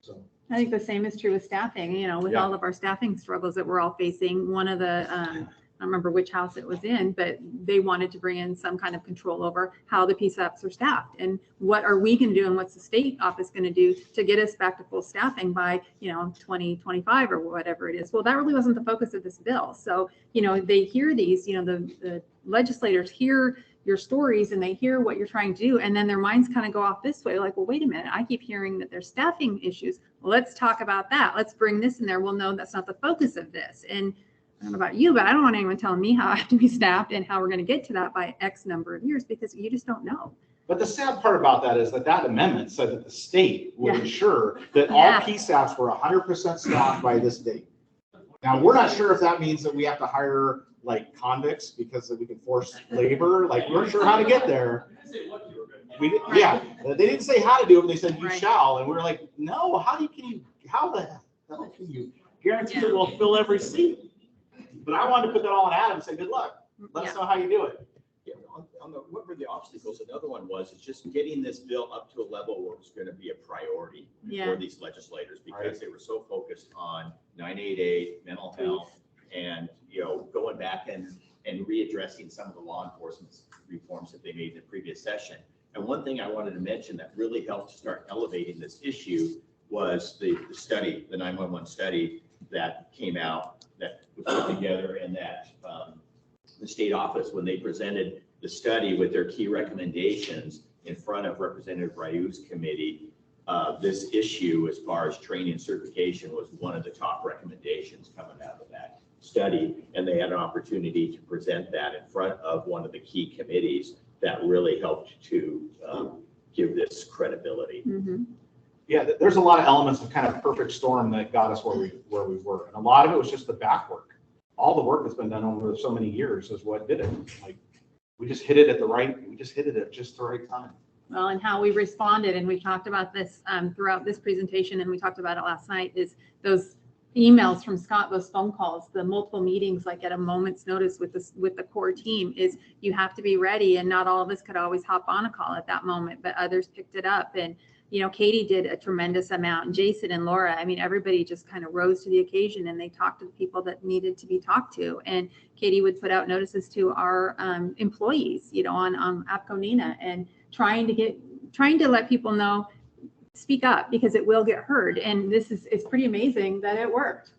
So I think the same is true with staffing, you know, with all of our staffing struggles that we're all facing. One of the, I don't remember which house it was in, but they wanted to bring in some kind of control over how the PSAPs are staffed and what are we going to do and what's the state office going to do to get us back to full staffing by, you know, 2025 or whatever it is. Well, that really wasn't the focus of this bill. So, you know, they hear these, you know, the legislators hear your stories and they hear what you're trying to do, and then their minds kind of go off this way, like, well, wait a minute, I keep hearing that there's staffing issues. Well, let's talk about that. Let's bring this in there. Well, no, that's not the focus of this. And I don't know about you, but I don't want anyone telling me how I have to be staffed and how we're going to get to that by X number of years, because you just don't know. But the sad part about that is that amendment said that the state would ensure that all PSAPs were 100% staffed by this date. Now, we're not sure if that means that we have to hire like convicts because we can force labor. Like, we're not sure how to get there. They didn't say how to do it. They said you shall, and we were like, no. How the hell can you guarantee that we'll fill every seat? But I wanted to put that all on Adam and say, good luck. Let us know how you do it. Yeah, what were the obstacles? Another one was just getting this bill up to a level where it's going to be a priority for these legislators, because they were so focused on 988, mental health, and, you know, going back and readdressing some of the law enforcement reforms that they made in the previous session. And one thing I wanted to mention that really helped to start elevating this issue was the study, the 911 study that came out, that was put together, and that the state office, when they presented the study with their key recommendations in front of Representative Ryu's committee, this issue as far as training and certification was one of the top recommendations coming out of that study. And they had an opportunity to present that in front of one of the key committees that really helped to give this credibility. Mm-hmm. Yeah, there's a lot of elements of kind of perfect storm that got us where we were. And a lot of it was just the back work. All the work that's been done over so many years is what did it. Like, we just hit it at just the right time. Well, and how we responded, and we talked about this throughout this presentation, and we talked about it last night, is those emails from Scott, those phone calls, the multiple meetings, like at a moment's notice with the core team, is you have to be ready, and not all of us could always hop on a call at that moment, but others picked it up. And you know, Katie did a tremendous amount, and Jason and Laura, I mean, everybody just kind of rose to the occasion, and they talked to the people that needed to be talked to. And Katie would put out notices to our employees, you know, on APCO Nina, and trying to let people know, speak up, because it will get heard. And it's pretty amazing that it worked.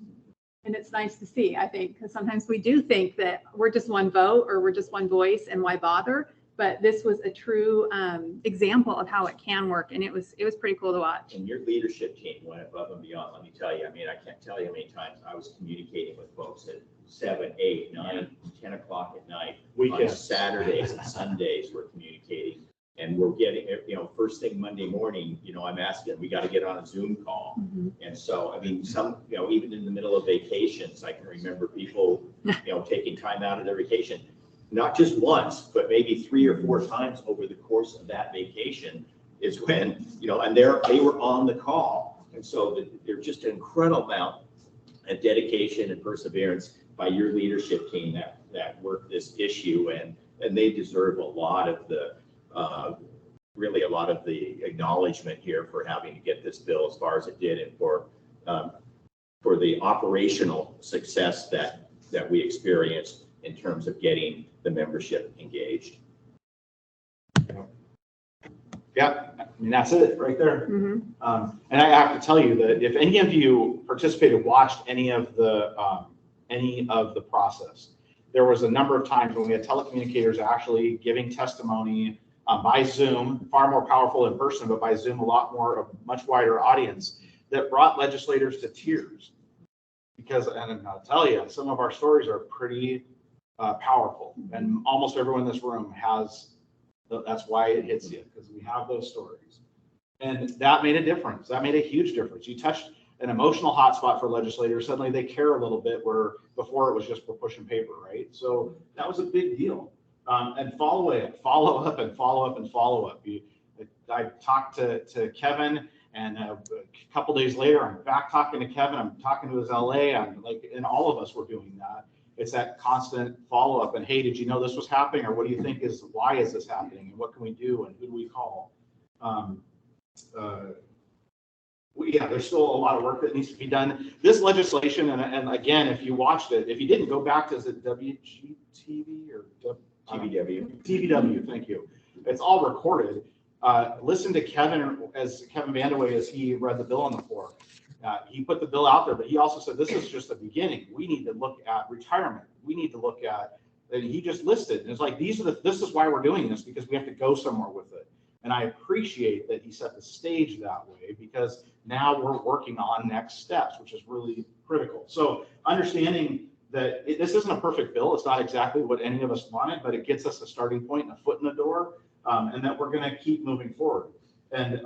And it's nice to see, I think, because sometimes we do think that we're just one vote or we're just one voice and why bother? But this was a true example of how it can work. And it was pretty cool to watch. And your leadership team went above and beyond. Let me tell you, I mean, I can't tell you how many times I was communicating with folks at 7, 8, 9, 10 o'clock at night. Weekends. On Saturdays and Sundays, we're communicating. And we're getting, you know, first thing Monday morning, you know, I'm asking, we got to get on a Zoom call. Mm-hmm. And so, I mean, some, you know, even in the middle of vacations, I can remember people, you know, taking time out of their vacation, not just once, but maybe 3 or 4 times over the course of that vacation is when, you know, and they were on the call. And so there's just an incredible amount of dedication and perseverance by your leadership team that worked this issue. And they deserve a lot of the, really a lot of the acknowledgement here for having to get this bill as far as it did, and for the operational success that we experienced in terms of getting the membership engaged. Yeah, I mean, that's it right there. Mm-hmm. And I have to tell you that if any of you participated, watched any of the process, there was a number of times when we had telecommunicators actually giving testimony by Zoom, far more powerful in person, but by Zoom, a much wider audience, that brought legislators to tears. Because, and I'll tell you, some of our stories are pretty powerful, and almost everyone in this room has. That's why it hits you, because we have those stories, and that made a difference. That made a huge difference. You touched an emotional hotspot for legislators. Suddenly, they care a little bit, where before it was just we're pushing paper, right? So that was a big deal. And follow up. I talked to Kevin, and a couple days later, I'm back talking to Kevin. I'm talking to his LA. And all of us were doing that. It's that constant follow up. And hey, did you know this was happening? Or what do you think why is this happening? And what can we do? And who do we call? There's still a lot of work that needs to be done. This legislation, and again, if you watched it, if you didn't, go back to, is it WGTV or TVW, thank you. It's all recorded. Listen to Kevin Vandeweghe as he read the bill on the floor. He put the bill out there, but he also said, this is just the beginning. We need to look at retirement. We need to look at, and he just listed, and it's like, this is why we're doing this, because we have to go somewhere with it. And I appreciate that he set the stage that way, because now we're working on next steps, which is really critical. So understanding that this isn't a perfect bill. It's not exactly what any of us wanted, but it gets us a starting point and a foot in the door, and that we're going to keep moving forward. And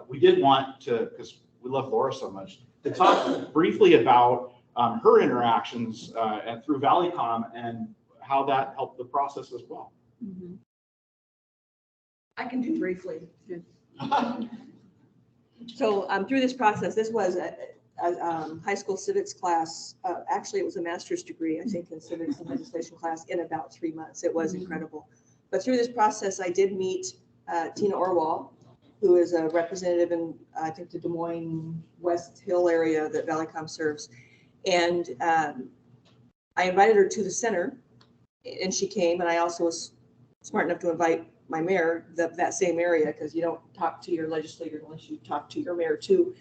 we did want to, because we love Laura so much, to talk briefly about her interactions and through Valleycom and how that helped the process as well. Mm-hmm. I can do briefly. So through this process, this was a high school civics class. Actually, it was a master's degree, I think, in civics and legislation class in about 3 months. It was incredible. But through this process, I did meet Tina Orwell, who is a representative in, I think, the Des Moines West Hill area that Valleycom serves. And I invited her to the center, and she came. And I also was smart enough to invite my mayor, that same area, because you don't talk to your legislator unless you talk to your mayor too.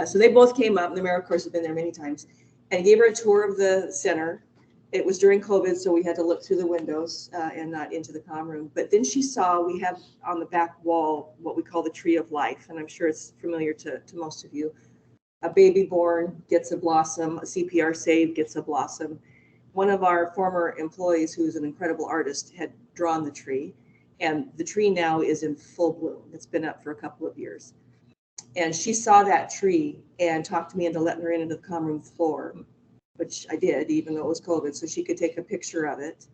So they both came up, and the mayor, of course, has been there many times, and gave her a tour of the center. It was during COVID, so we had to look through the windows and not into the comm room. But then she saw, we have on the back wall what we call the tree of life, and I'm sure it's familiar to most of you. A baby born gets a blossom, a CPR saved gets a blossom. One of our former employees, who's an incredible artist, had drawn the tree, and the tree now is in full bloom. It's been up for a couple of years. And she saw that tree and talked me into letting her into the common room floor, which I did, even though it was COVID, so she could take a picture of it.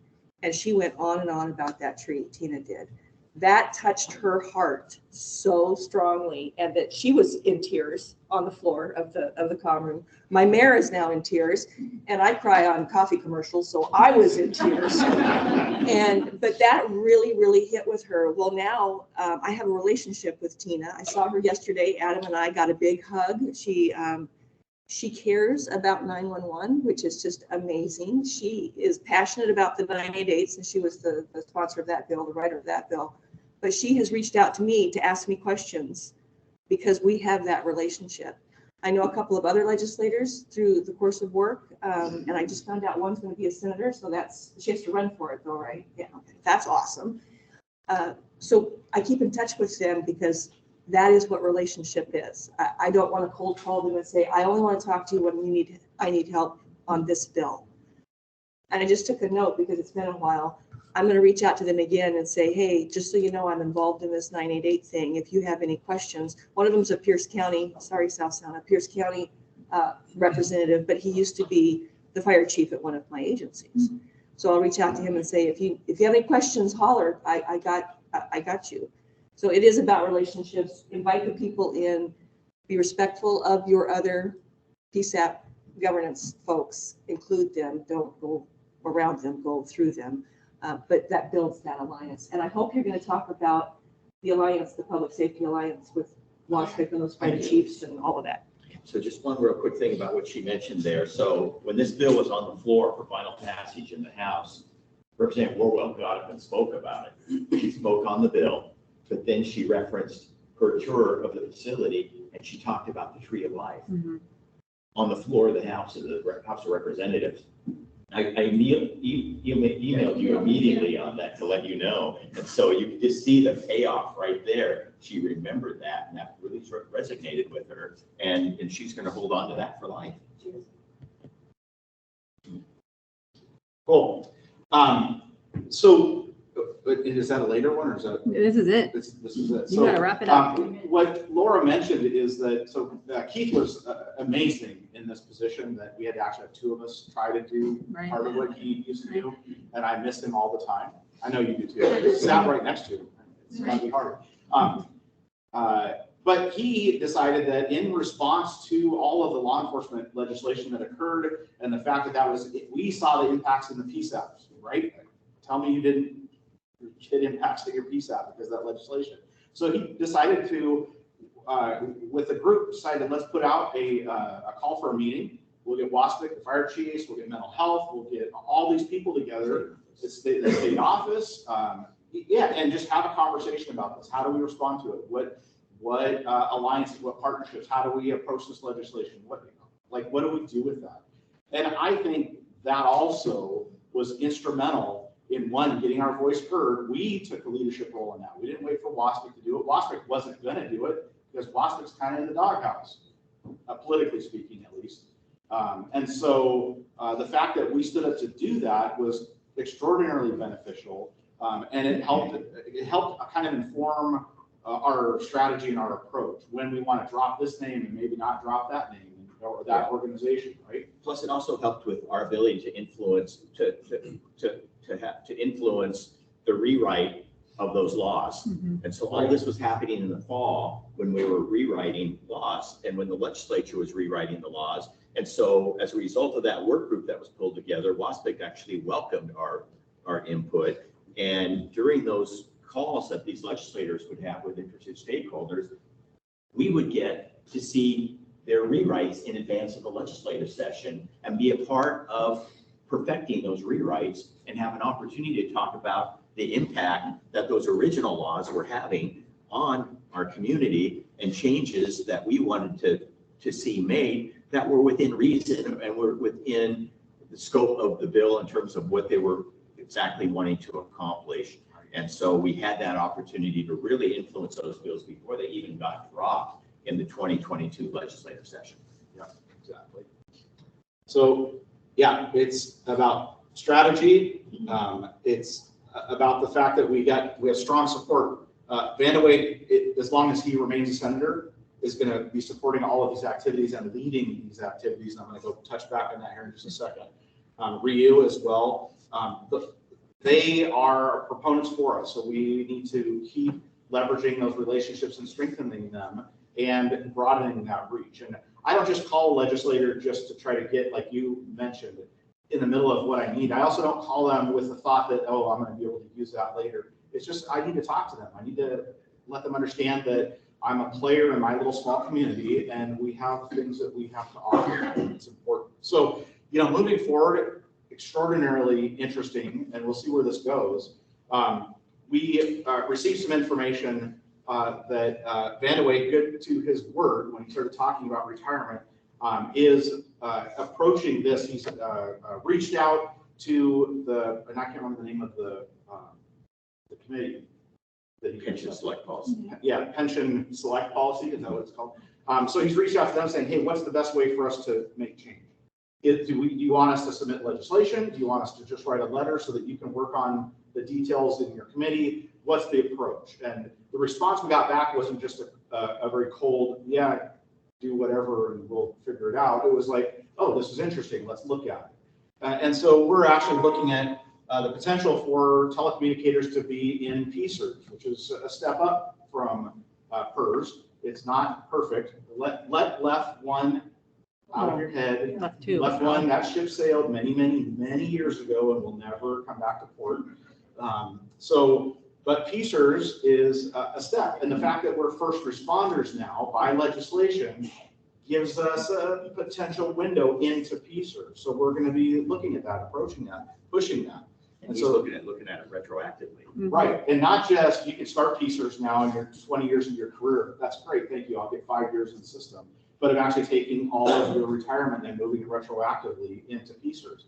And she went on and on about that tree, Tina did. That touched her heart so strongly, and that she was in tears on the floor of the common room. My mayor is now in tears, and I cry on coffee commercials, so I was in tears. But that really, really hit with her. Well, now I have a relationship with Tina. I saw her yesterday. Adam and I got a big hug. She cares about 911, which is just amazing. She is passionate about the 988, and she was the sponsor of that bill, the writer of that bill. But she has reached out to me to ask me questions because we have that relationship. I know a couple of other legislators through the course of work, and I just found out one's going to be a senator, so she has to run for it though, right? Yeah, okay. That's awesome. So I keep in touch with them because that is what relationship is. I don't want to cold call them and say, I only want to talk to you when I need help on this bill. And I just took a note because it's been a while. I'm going to reach out to them again and say, hey, just so you know, I'm involved in this 988 thing. If you have any questions, one of them's a Pierce County, sorry, South Sound, a Pierce County representative, but he used to be the fire chief at one of my agencies. So I'll reach out to him and say, if you have any questions, holler, I got you. So it is about relationships. Invite the people in, be respectful of your other PSAP governance folks, include them, don't go around them, go through them. But that builds that alliance. And I hope you're going to talk about the alliance, the Public Safety Alliance with WASPIC and those fire chiefs and all of that. So just one real quick thing about what she mentioned there. So when this bill was on the floor for final passage in the House, Representative Warwell got up and spoke about it. She spoke on the bill, but then she referenced her tour of the facility and she talked about the Tree of Life on the floor of the House of Representatives. I emailed you immediately on that to let you know. And so you can just see the payoff right there. She remembered that, and that really sort of resonated with her. And she's going to hold on to that for life. Cool. So is that a later one or is that? This is it. This is it. You gotta wrap it up. What Laura mentioned is that, Keith was amazing in this position that we had to actually have two of us try to do part of what he used to do. And I miss him all the time. I know you do too. I sat right next to him. It's gotta be hard. But he decided that in response to all of the law enforcement legislation that occurred and the fact that we saw the impacts in the PSAPs, right? Tell me you didn't get impacts to your PSAP because of that legislation. So he decided to, with the group, decided let's put out a call for a meeting. We'll get WASPIC, the fire chiefs, we'll get mental health, we'll get all these people together, the state office, and just have a conversation about this. How do we respond to it? What alliances, what partnerships? How do we approach this legislation? What do we do with that? And I think that also was instrumental in getting our voice heard. We took a leadership role in that. We didn't wait for WASPIC to do it. WASPIC wasn't going to do it because WASPIC's kind of in the doghouse, politically speaking, at least. And so the fact that we stood up to do that was extraordinarily beneficial, and it helped kind of inform our strategy and our approach when we want to drop this name and maybe not drop that name or that organization, right? Plus, it also helped with our ability to influence influence the rewrite of those laws. And so all this was happening in the fall when we were rewriting laws and when the legislature was rewriting the laws. And so as a result of that work group that was pulled together, WASPIC actually welcomed our input. And during those calls that these legislators would have with interested stakeholders, we would get to see their rewrites in advance of the legislative session and be a part of perfecting those rewrites and have an opportunity to talk about the impact that those original laws were having on our community and changes that we wanted to see made that were within reason and were within the scope of the bill in terms of what they were exactly wanting to accomplish. And so we had that opportunity to really influence those bills before they even got dropped in the 2022 legislative session. Yeah, exactly. So yeah, it's about strategy. It's about the fact that we have strong support. Vandeweghe, as long as he remains a senator, is going to be supporting all of these activities and leading these activities. And I'm going to go touch back on that here in just a second. RIU as well. They are proponents for us, so we need to keep leveraging those relationships and strengthening them and broadening that reach. And I don't just call a legislator just to try to get, like you mentioned, in the middle of what I need. I also don't call them with the thought that, oh, I'm going to be able to use that later. It's just, I need to talk to them. I need to let them understand that I'm a player in my little small community and we have things that we have to offer. It's important. So, moving forward, extraordinarily interesting, and we'll see where this goes. We received some information that Vandeweghe, good to his word when he started talking about retirement, is approaching this. He's reached out to and I can't remember the name of the committee. Pension select policy. Yeah, pension select policy, is that what it's called? So he's reached out to them saying, hey, what's the best way for us to make change? Do you want us to submit legislation? Do you want us to just write a letter so that you can work on the details in your committee? What's the approach? And the response we got back wasn't just a very cold, yeah, do whatever and we'll figure it out. It was like, oh, this is interesting. Let's look at it. And so we're actually looking at the potential for telecommunicators to be in PSERS, which is a step up from PERS. It's not perfect. Let left one out of your head. Left one, that ship sailed many, many, many years ago and will never come back to port. But PSERS is a step. And the fact that we're first responders now by legislation gives us a potential window into PSERS. So we're going to be looking at that, approaching that, pushing that. And he's looking at it retroactively. Right. And not just, you can start PSERS now and you're 20 years into your career. That's great. Thank you. I'll get 5 years in the system. But of actually taking all of your retirement and moving it retroactively into PSERS.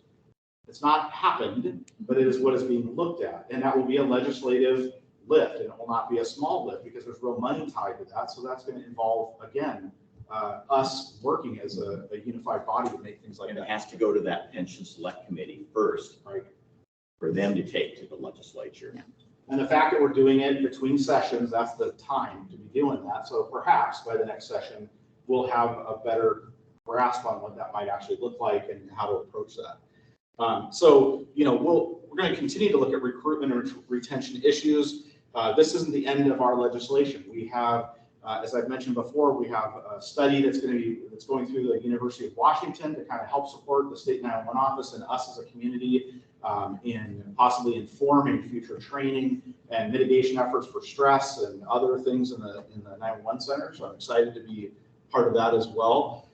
It's not happened, but it is what is being looked at. And that will be a legislative lift. And it will not be a small lift because there's real money tied to that. So that's going to involve, again, us working as a unified body to make things like that. And it has to go to that pension select committee first, right, for them to take to the legislature. Yeah. And the fact that we're doing it between sessions, that's the time to be doing that. So perhaps by the next session, we'll have a better grasp on what that might actually look like and how to approach that. We're going to continue to look at recruitment and retention issues. This isn't the end of our legislation. We have, as I've mentioned before, we have a study that's going through the University of Washington to kind of help support the state 911 office and us as a community in possibly informing future training and mitigation efforts for stress and other things in the 911 center. So I'm excited to be part of that as well.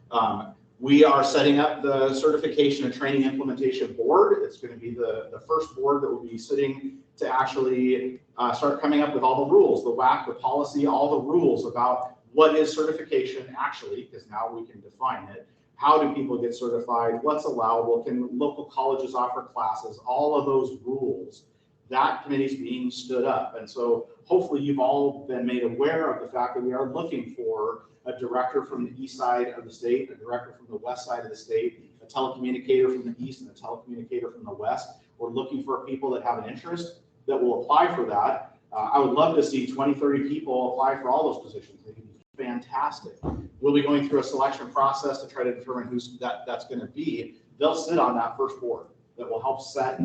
We are setting up the Certification and Training Implementation Board. It's going to be the first board that will be sitting to actually start coming up with all the rules, the WAC, the policy, all the rules about what is certification actually, because now we can define it. How do people get certified? What's allowable? Can local colleges offer classes? All of those rules. That committee is being stood up. And so hopefully you've all been made aware of the fact that we are looking for a director from the east side of the state, a director from the west side of the state, a telecommunicator from the east and a telecommunicator from the west. We're looking for people that have an interest that will apply for that. I would love to see 20, 30 people apply for all those positions. They can be fantastic. We'll be going through a selection process to try to determine who's that's going to be. They'll sit on that first board that will help set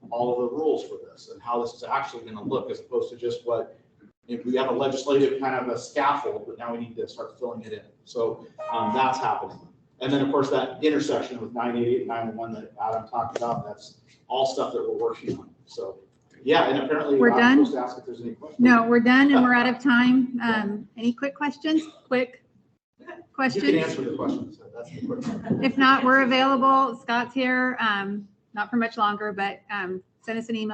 all of the rules for this and how this is actually going to look, as opposed to just what, if we have a legislative kind of a scaffold, but now we need to start filling it in. So that's happening. And then of course that intersection with 988 and 911 that Adam talked about, that's all stuff that we're working on. So yeah, and apparently We're done? supposed to ask if there's any questions. No, we're done and we're out of time. Any quick questions? Quick You can questions? answer the questions. That's the quick one. If not, we're available. Scott's here, not for much longer, but send us an email.